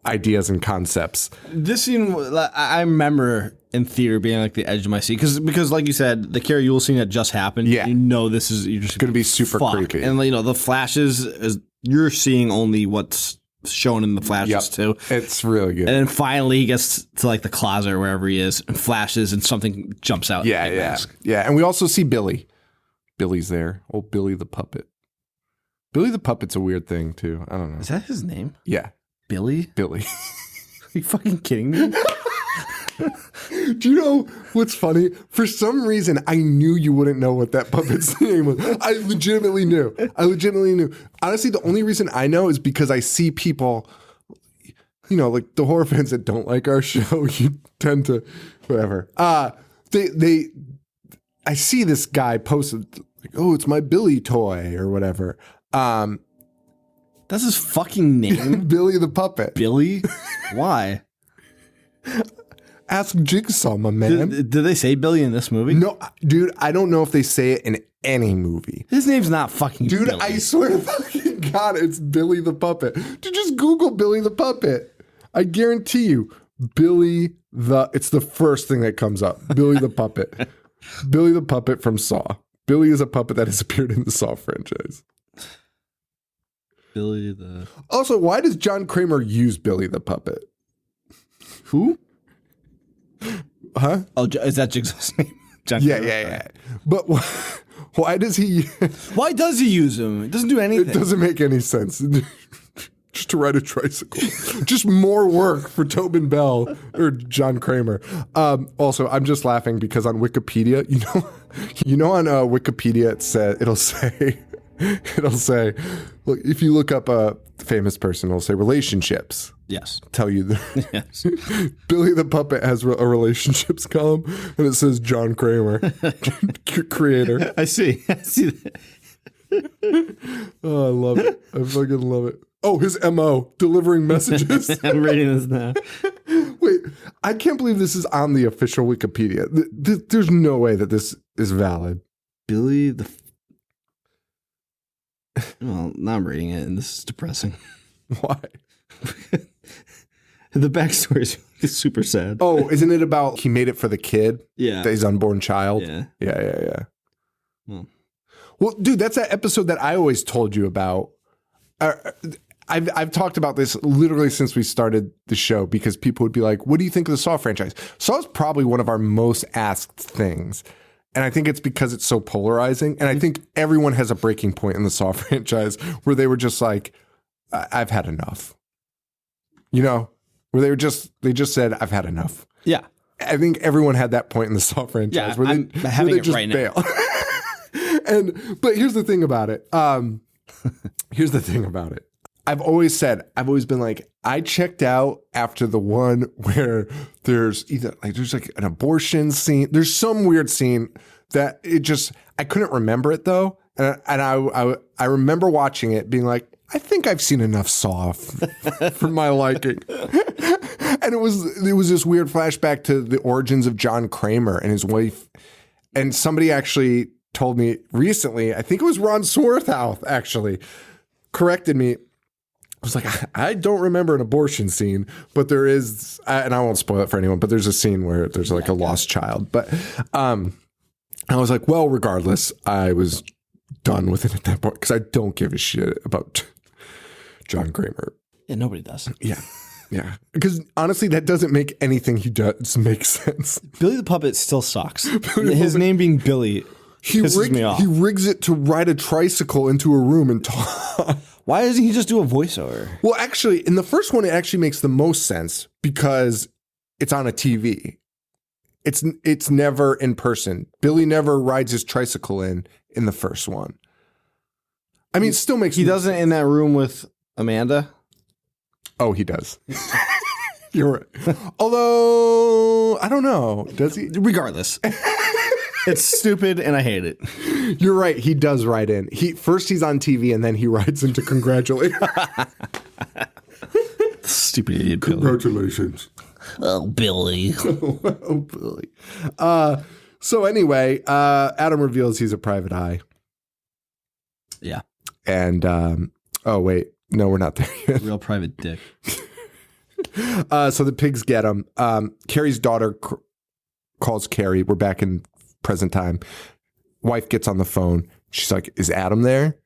ideas and concepts. This scene, I remember in theater being like the edge of my seat because like you said, the Carrie Ewell scene that just happened. Yeah, you know you're just going to be super creepy, and the flashes you're seeing only what's shown in the flashes too. It's really good. And then finally he gets to like the closet or wherever he is and flashes and something jumps out. Yeah. And we also see Billy. Billy's there. Old Billy the puppet. Billy the puppet's a weird thing too. I don't know. Is that his name? Yeah. Billy? Billy. Are you fucking kidding me? Do you know what's funny? For some reason, I knew you wouldn't know what that puppet's name was. I legitimately knew. Honestly, the only reason I know is because I see people, like the horror fans that don't like our show, you tend to, whatever. I see this guy posted, like, oh, it's my Billy toy or whatever. That's his fucking name? Billy the puppet. Billy? Why? Ask Jigsaw, my man. Did they say Billy in this movie? No, dude, I don't know if they say it in any movie. His name's not fucking Dude, Billy. I swear to fucking God, it's Billy the puppet. Dude, just Google Billy the puppet. I guarantee you, it's the first thing that comes up. Billy the puppet. Billy the puppet from Saw. Billy is a puppet that has appeared in the Saw franchise. Billy the... Also, why does John Kramer use Billy the puppet? Who? Huh? Oh, is that Jigsaw's name? John Yeah, Kramer? yeah. But why does he... Why does he use him? It doesn't do anything. It doesn't make any sense. Just to ride a tricycle. Just more work for Tobin Bell or John Kramer. Also, I'm just laughing because on Wikipedia, on Wikipedia it'll say, look, if you look up a famous person, it'll say relationships. Yes. Tell you Yes. Billy the Puppet has a relationships column, and it says John Kramer, creator. I see that. Oh, I love it. I fucking love it. Oh, his MO, delivering messages. I'm reading this now. Wait, I can't believe this is on the official Wikipedia. There's no way that this is valid. Billy the... Well, now I'm reading it, and this is depressing. Why? The backstory is super sad. Oh, isn't it about he made it for the kid? Yeah. His unborn child? Yeah. Yeah. Well, dude, that's that episode that I always told you about. I've talked about this literally since we started the show because people would be like, what do you think of the Saw franchise? Saw is probably one of our most asked things. And I think it's because it's so polarizing. And I think everyone has a breaking point in the Saw franchise where they were just like, I've had enough. You know, where they just said, I've had enough. Yeah. I think everyone had that point in the Saw franchise where they just bail. But here's the thing about it. I've always been like, I checked out after the one where there's like an abortion scene. There's some weird scene that I couldn't remember it though. And I remember watching it being like, I think I've seen enough Saw for my liking. And it was this weird flashback to the origins of John Kramer and his wife. And somebody actually told me recently, I think it was Ron Swarthout actually, corrected me. I was like, I don't remember an abortion scene, but there is, and I won't spoil it for anyone, but there's a scene where there's like a lost child. But I was like, well, regardless, I was done with it at that point because I don't give a shit about John Kramer. Yeah, nobody does. Yeah. Yeah. Because honestly, that doesn't make anything he does make sense. Billy the Puppet still sucks. His name being Billy pisses me off. He rigs it to ride a tricycle into a room and talk. Why doesn't he just do a voiceover? Well, actually, in the first one, it actually makes the most sense because it's on a TV. It's never in person. Billy never rides his tricycle in the first one. I mean, it still makes He doesn't in that room with Amanda? Oh, he does. You're right. Although, I don't know. Does he? Regardless. It's stupid and I hate it. You're right. He does ride in. First he's on TV and then he rides in to congratulate. Stupid idiot. Congratulations. Oh, Billy. Oh, Billy. So anyway, Adam reveals he's a private eye. Yeah. And, oh, wait. No, we're not there yet. Real private dick. So the pigs get him. Carrie's daughter calls Carrie. We're back in present time. Wife gets on the phone. She's like, is Adam there?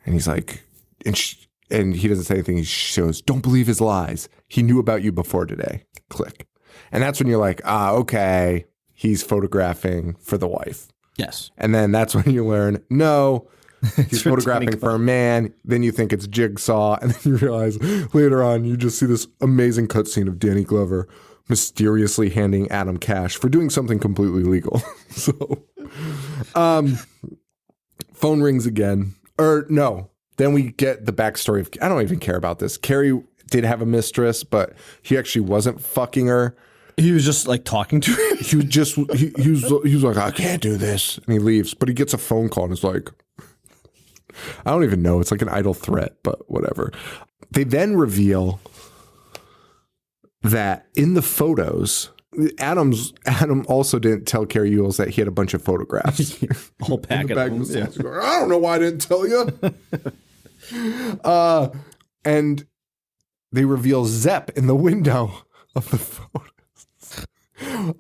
And he's like, and he doesn't say anything. She goes, don't believe his lies. He knew about you before today. Click. And that's when you're like, okay, he's photographing for the wife. Yes. And then that's when you learn, no, he's photographing for a man. Then you think it's Jigsaw. And then you realize later on, you just see this amazing cutscene of Danny Glover mysteriously handing Adam cash for doing something completely legal. So, phone rings again. Or no, then we get the backstory of, I don't even care about this. Carrie did have a mistress, but he actually wasn't fucking her. He was just like talking to her. He was just, he was like, I can't do this. And he leaves, but he gets a phone call and is like, I don't even know. It's like an idle threat, but whatever. They then reveal that in the photos, Adam also didn't tell Carrie Ewells that he had a bunch of photographs. Whole pack of them. Yeah. I don't know why I didn't tell you. And they reveal Zepp in the window of the photos.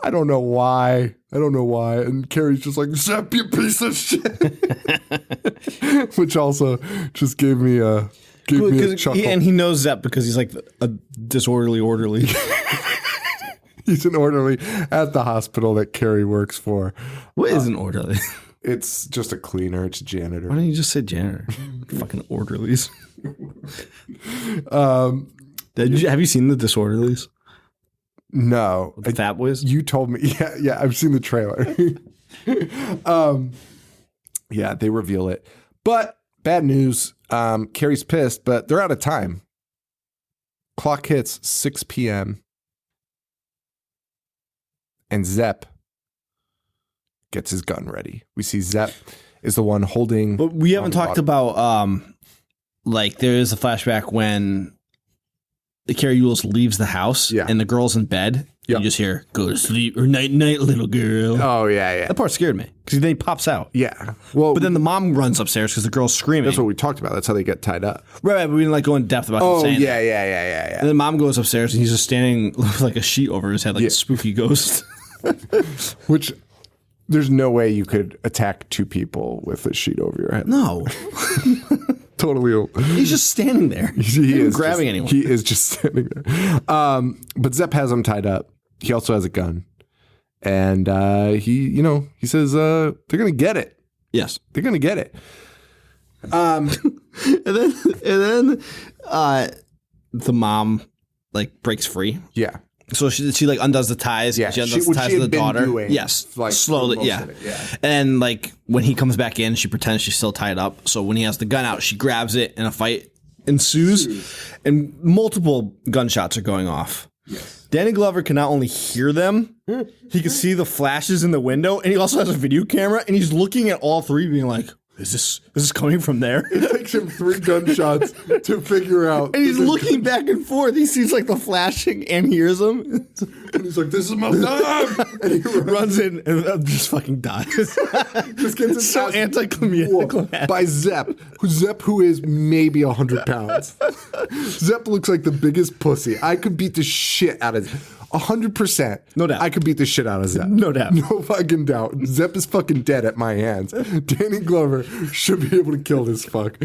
I don't know why. And Carrie's just like, Zepp, you piece of shit. Which also just gave me a chuckle. And he knows Zepp because he's like a disorderly orderly. He's an orderly at the hospital that Carrie works for. What is an orderly? It's just a cleaner. It's a janitor. Why don't you just say janitor? Fucking orderlies. Have you seen the Disorderlies? No. The Fat Boys? You told me. Yeah, I've seen the trailer. Yeah, they reveal it. But bad news. Carrie's pissed, but they're out of time. Clock hits 6 p.m. And Zepp gets his gun ready. We see Zepp is the one holding. But we haven't talked about, like, there is a flashback when Carrie Ewells leaves the house and the girl's in bed. You just hear, go to sleep, or night, night, little girl. Oh, yeah. That part scared me because then he pops out. Yeah. Well, but then the mom runs upstairs because the girl's screaming. That's what we talked about. That's how they get tied up. Right, but we didn't like go in depth about him saying that. Yeah. And then mom goes upstairs and he's just standing with like a sheet over his head like a spooky ghost. Which there's no way you could attack two people with a sheet over your head. No. Totally. He's just standing there. He is grabbing anyone. He is just standing there. But Zepp has him tied up. He also has a gun. And he says they're gonna get it. Yes. They're gonna get it. And then the mom like breaks free. Yeah. So she like undoes the ties. Yeah, She undoes the which ties she of had the been daughter. doing, Yes. like, Slowly. most Yeah. of it, yeah. And like when he comes back in, she pretends she's still tied up. So when he has the gun out, she grabs it and a fight ensues. And multiple gunshots are going off. Yes. Danny Glover can not only hear them, he can see the flashes in the window, and he also has a video camera, and he's looking at all three, being like, "Is this coming from there?" It takes him 3 gunshots to figure out. And he's looking back and forth. He sees like the flashing and hears them. And he's like, "This is my time!" And he Runs in and just fucking dies. Just gets his So ass anticlimactic. by Zepp, who is maybe 100 pounds. Zepp looks like the biggest pussy. I could beat the shit out of 100%. No doubt. I could beat the shit out of Zepp. No doubt. No fucking doubt. Zepp is fucking dead at my hands. Danny Glover should be able to kill this fuck.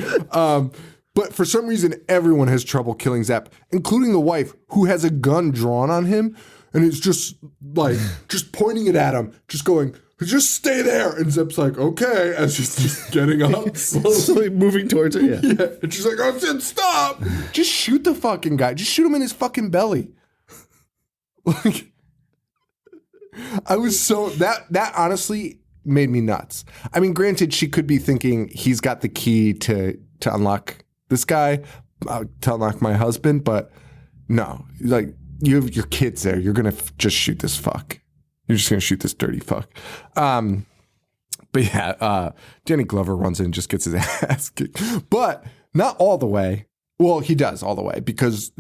But for some reason, everyone has trouble killing Zepp, including the wife, who has a gun drawn on him, and it's just like, just pointing it at him, just going, "Just stay there." And Zepp's like, "Okay," as she's just getting up, Slowly moving towards her. Yeah. yeah. And she's like, "Oh shit, stop. Just shoot the fucking guy. Just shoot him in his fucking belly." Like, I was so, that honestly made me nuts. I mean, granted, she could be thinking he's got the key to unlock this guy, to unlock my husband, but no, like, you have your kids there. You're going to just shoot this fuck. You're just going to shoot this dirty fuck. But yeah, Danny Glover runs in and just gets his ass kicked. But not all the way. Well, he does all the way, because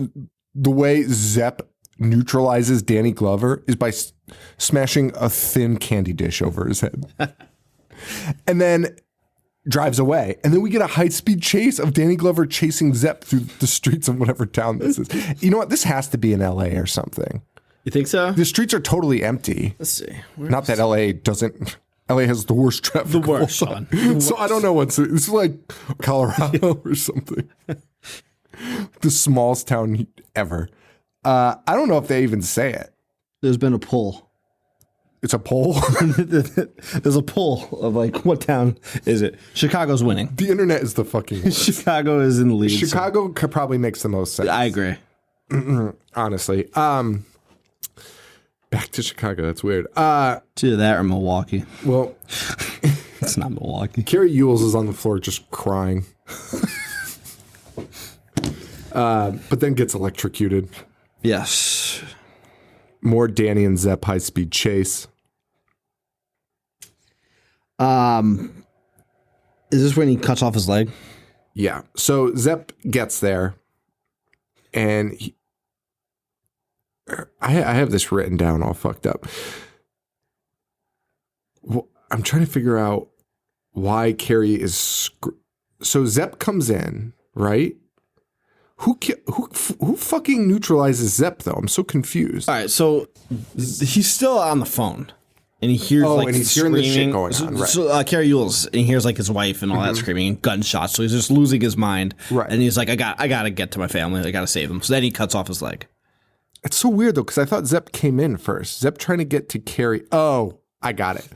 the way Zepp neutralizes Danny Glover is by smashing a thin candy dish over his head. And then drives away. And then we get a high-speed chase of Danny Glover chasing Zepp through the streets of whatever town this is. You know what? This has to be in LA or something. You think so? The streets are totally empty. Let's see. Not that LA doesn't. LA has the worst traffic. The worst, of all time. Sean. So I don't know what's. This is like Colorado or something. The smallest town ever. I don't know if they even say it. There's been a poll. It's a poll. There's a poll of like, what town is it? Chicago's winning. The internet is the fucking worst. Chicago is in the lead. Chicago probably makes the most sense. I agree. Honestly. Back to Chicago. That's weird. It's either that or Milwaukee. Well, It's not Milwaukee. Carrie Ewells is on the floor just crying. But then gets electrocuted. Yes. More Danny and Zepp high-speed chase. Is this when he cuts off his leg? Yeah. So Zepp gets there, and I have this written down all fucked up. Well, I'm trying to figure out why Carrie is... So Zepp comes in, right? Who fucking neutralizes Zepp, though? I'm so confused. All right, so he's still on the phone, and he hears and he's hearing this shit going on, right. So Carrie Ewells, and he hears like his wife and all that screaming and gunshots. So he's just losing his mind, Right. And he's like, I gotta get to my family. I gotta save them. So then he cuts off his leg. It's so weird, though, because I thought Zepp came in first. Zepp trying to get to Carrie. Oh, I got it.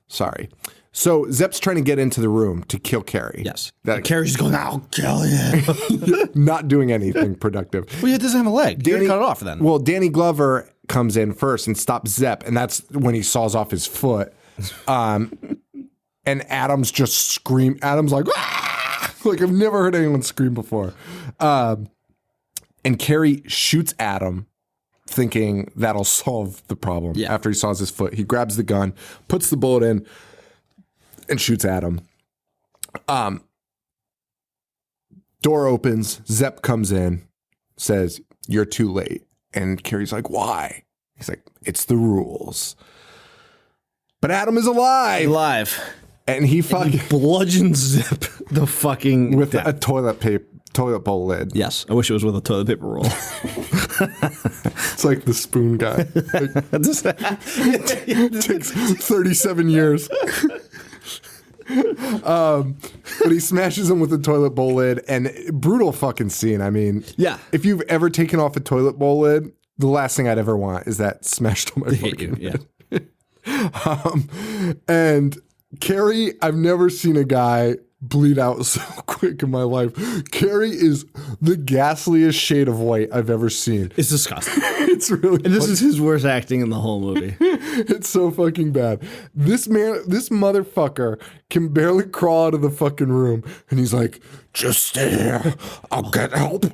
Sorry. So Zepp's trying to get into the room to kill Carrie. Yes. That, Carrie's going, I'll kill you. not doing anything productive. Well, he doesn't have a leg. Danny cut it off then. Well, Danny Glover comes in first and stops Zepp, and that's when he saws off his foot. And Adam's just scream. Adam's like, ah! Like I've never heard anyone scream before. And Carrie shoots Adam, thinking that'll solve the problem. Yeah. After he saws his foot, he grabs the gun, puts the bullet in, and shoots Adam. Door opens. Zepp comes in, says, "You're too late." And Carrie's like, "Why?" He's like, "It's the rules." But Adam is alive. Live. And he fucking Bludgeons Zip the fucking with a toilet bowl lid. Yes, I wish it was with a toilet paper roll. It's like the spoon guy. It takes 37 years. But he smashes him with a toilet bowl lid, and brutal fucking scene. I mean, Yeah. If you've ever taken off a toilet bowl lid, the last thing I'd ever want is that smashed on my hate you, fucking yeah. head. And Carrie, I've never seen a guy bleed out so quick in my life. Carrie is the ghastliest shade of white I've ever seen. It's disgusting. It's really And this is his worst acting in the whole movie. It's so fucking bad. This motherfucker can barely crawl out of the fucking room. And he's like, just stay here. I'll get help.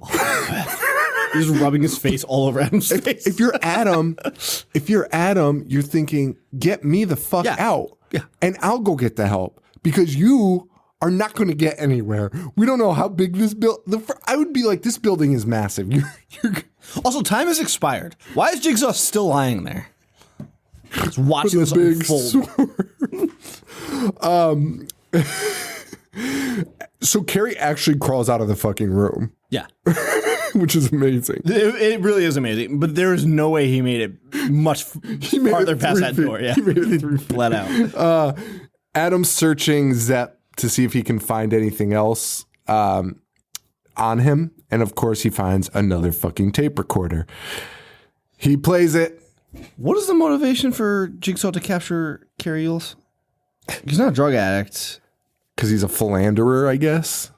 He's rubbing his face all over Adam's face. If you're Adam, you're thinking, get me the fuck out. Yeah. And I'll go get the help. Because you are not going to get anywhere. We don't know how big this I would be like, this building is massive. Also, time has expired. Why is Jigsaw still lying there? He's watching this big unfold. So Carrie actually crawls out of the fucking room, Yeah. which is amazing. It really is amazing. But there is no way he made it much farther past that door. Yeah. He made it 3 feet. Flat out. Adam's searching Zepp to see if he can find anything else on him. And of course, he finds another fucking tape recorder. He plays it. What is the motivation for Jigsaw to capture Carrie Yules? He's not a drug addict. Because he's a philanderer, I guess.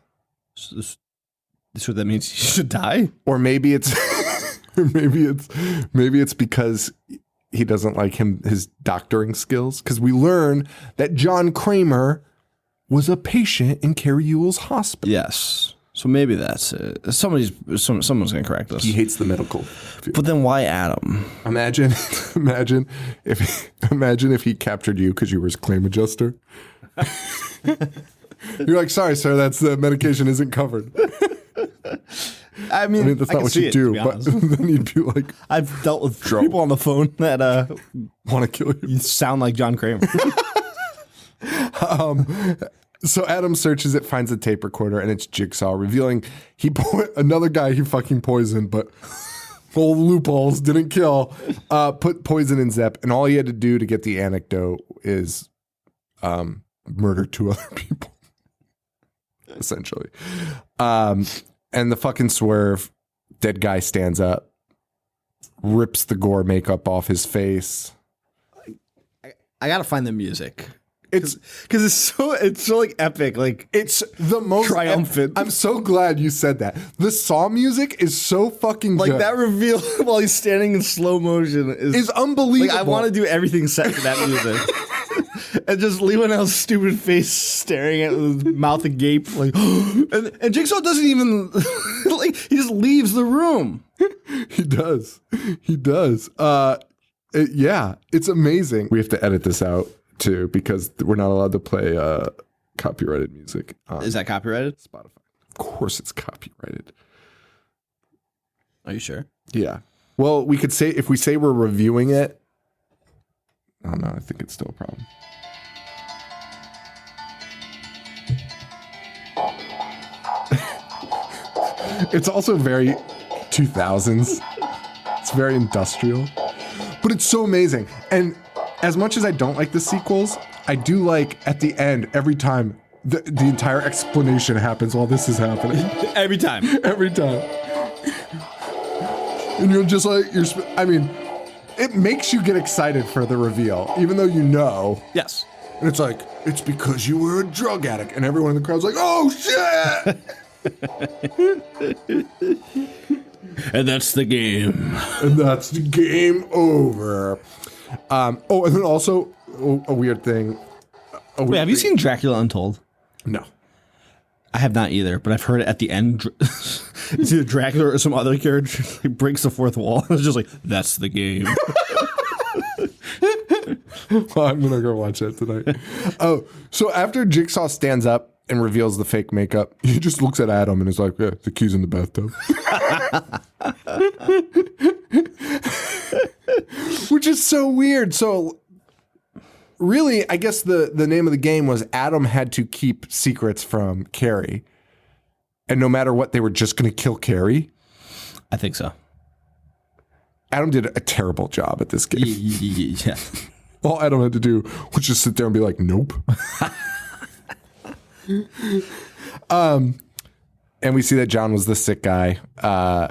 So that means he should die? Or maybe it's maybe it's because he doesn't like his doctoring skills. Because we learn that John Kramer was a patient in Carrie Yule's hospital. Yes. So maybe that's it. Someone's going to correct us. He hates the medical. But then why Adam? Imagine if he captured you because you were his claim adjuster. You're like, sorry, sir, that's the medication isn't covered. I mean, that's not what you do. But then you'd be like, I've dealt with people on the phone that want to kill you. You sound like John Kramer. So Adam searches it, finds a tape recorder, and it's Jigsaw, revealing another guy he fucking poisoned, but full loopholes, didn't kill, put poison in Zepp, and all he had to do to get the anecdote is murder 2 other people, essentially. And the fucking swerve, dead guy stands up, rips the gore makeup off his face. I gotta find the music. It's because it's so like epic, like it's the most triumphant. I'm so glad you said that. The Saw music is so fucking like good. that reveal while he's standing in slow motion is unbelievable. Like, I want to do everything set to that music, and just Lee Winnell's stupid face staring at his mouth agape, like, and Jigsaw doesn't even like he just leaves the room. He does. Yeah, it's amazing. We have to edit this out too, because we're not allowed to play copyrighted music. Is that copyrighted? Spotify. Of course it's copyrighted. Are you sure? Yeah. Well, we could say, if we say we're reviewing it, I don't know, I think it's still a problem. It's also very 2000s. It's very industrial. But it's so amazing. And as much as I don't like the sequels, I do like at the end, every time, the entire explanation happens while this is happening. Every time. Every time. And you're just like, it makes you get excited for the reveal, even though you know. Yes. And it's like, it's because you were a drug addict. And everyone in the crowd's like, oh, shit! And that's the game. And that's the game over. And then also a weird thing. Wait, have you seen Dracula Untold? No. I have not either, but I've heard it at the end. It's either Dracula or some other character like, breaks the fourth wall. It's just like, that's the game. Well, I'm going to go watch that tonight. Oh, so after Jigsaw stands up and reveals the fake makeup, he just looks at Adam and is like, yeah, the key's in the bathtub. Which is so weird. So really, I guess the name of the game was Adam had to keep secrets from Carrie. And no matter what, they were just going to kill Carrie. I think so. Adam did a terrible job at this game. Yeah. All Adam had to do was just sit there and be like, nope. And we see that John was the sick guy,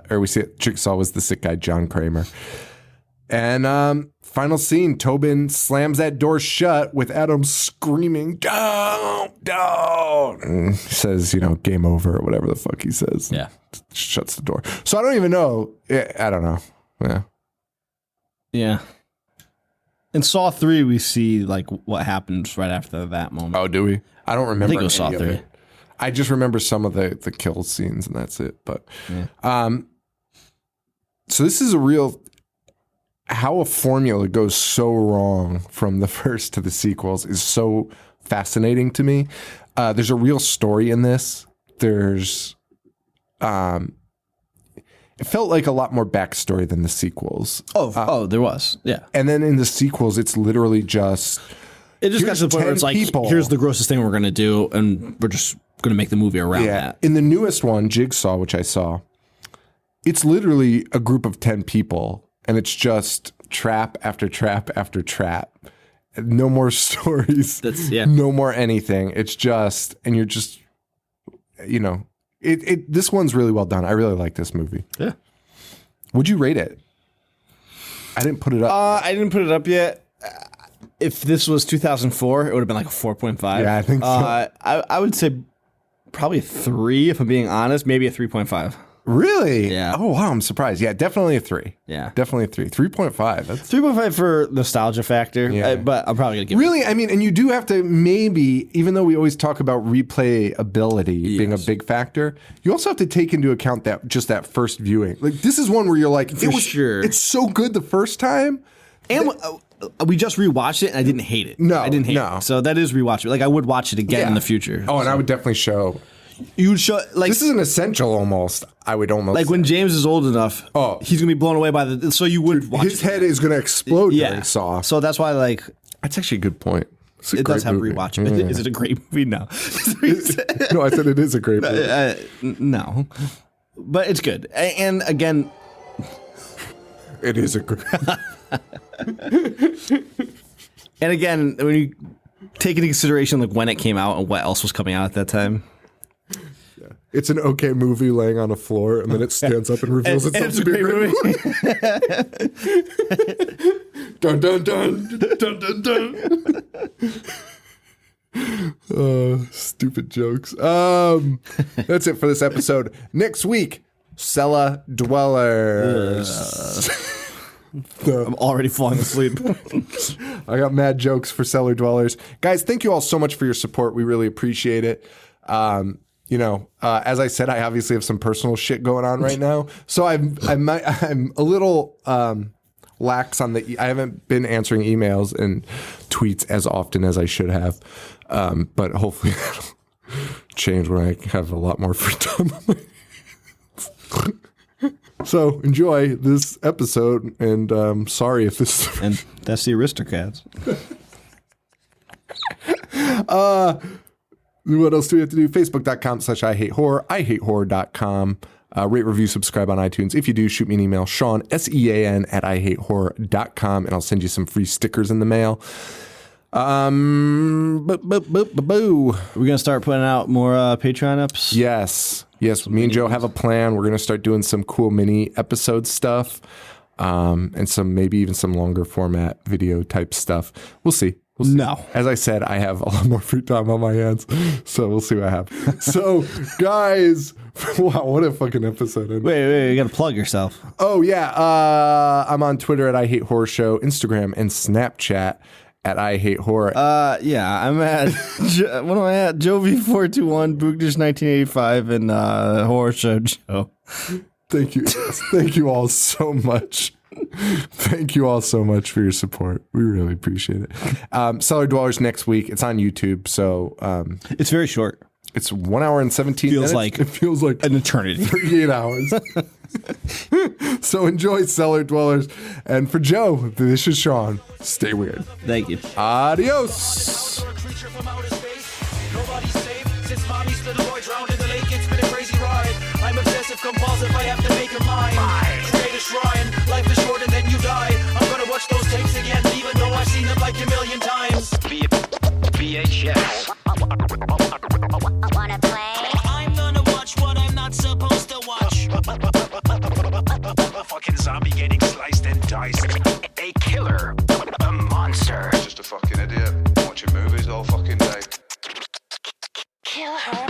or we see that Jigsaw was the sick guy, John Kramer. And final scene, Tobin slams that door shut with Adam screaming, "Don't!" And he says, game over or whatever the fuck he says. Yeah. Shuts the door. So I don't even know. I don't know. Yeah. Yeah. In Saw 3, we see like what happens right after that moment. Oh, do we? I don't remember. I think it was Saw 3. I just remember some of the kill scenes and that's it. But so this is a real how a formula goes so wrong from the first to the sequels is so fascinating to me. There's a real story in this. There's it felt like a lot more backstory than the sequels. There was. Yeah. And then in the sequels, it's literally just... It just got to the point where it's like, here's the grossest thing we're going to do, and we're just going to make the movie around that. In the newest one, Jigsaw, which I saw, it's literally a group of 10 people, and it's just trap after trap after trap. No more stories. No more anything. It's just, and you're just, this one's really well done. I really like this movie. Yeah. Would you rate it? I didn't put it up. I didn't put it up yet. If this was 2004, it would have been like a 4.5. Yeah, I think so. I would say probably a 3, if I'm being honest. Maybe a 3.5. Really? Yeah. Oh, wow. I'm surprised. Yeah, definitely a 3. Yeah. Definitely a 3. 3.5. That's 3.5 for nostalgia factor. Yeah. But I'm probably going to give Really? I mean, and you do have to maybe, even though we always talk about replayability being a big factor, you also have to take into account that first viewing. Like, this is one where you're like, sure. It's so good the first time. And we just rewatched it, and I didn't hate it. No, I didn't hate no. it. So that is rewatchable. Like, I would watch it again in the future. Oh, and I would definitely show. You would show, like, This is an essential almost. I would almost like when James is old enough. Oh. He's gonna be blown away by the. So you would watch his head is going to explode during Saw. So that's why, like, That's actually a good point. it does have rewatchability. Yeah. Is it a great movie? No. No, I said it is a great movie. No, but it's good. And again, It is a good. and again, when you take into consideration like when it came out and what else was coming out at that time. It's an okay movie laying on a floor, and then it stands up and reveals itself to be a great movie. Dun dun dun dun dun dun. Stupid jokes. That's it for this episode. Next week, Cellar Dwellers. I'm already falling asleep. I got mad jokes for Cellar Dwellers. Guys, thank you all so much for your support. We really appreciate it. As I said, I obviously have some personal shit going on right now. So I'm a little lax on I haven't been answering emails and tweets as often as I should have. But hopefully that'll change when I have a lot more free time on my So enjoy this episode, and sorry if this. And that's the Aristocats. What else do we have to do? Facebook.com/IHateHorror, IHateHorror.com. Rate, review, subscribe on iTunes. If you do, shoot me an email, Sean, SEAN @IHateHorror.com, and I'll send you some free stickers in the mail. We're gonna start putting out more Patreon ups. Yes. Me and Joe have a plan. We're gonna start doing some cool mini episode stuff, and maybe even some longer format video type stuff. We'll see. No. As I said, I have a lot more free time on my hands, so we'll see what happens. So, guys, wow, what a fucking episode. Wait, you gotta plug yourself. Oh, yeah. I'm on Twitter at I Hate Horror Show, Instagram and Snapchat at I Hate Horror. Yeah, I'm at, what am I at? Jovi421, Boogdish 1985, and Horror Show Joe. Thank you. Thank you all so much. Thank you all so much for your support. We really appreciate it. Cellar Dwellers next week. It's on YouTube, so it's very short. It's 1 hour and 17 minutes. It feels like an eternity. 38 hours. So enjoy Cellar Dwellers. And for Joe, this is Sean. Stay weird. Thank you. Adios. I'm obsessive compulsive, I have to make a mind. Create a shrine, life is short and then you die. I'm gonna watch those tapes again, even though I've seen them like a million times. VHS. Wanna play? I'm gonna watch what I'm not supposed to watch. A fucking zombie getting sliced and diced. a killer, a monster. Just a fucking idiot watching movies all fucking day. Kill her.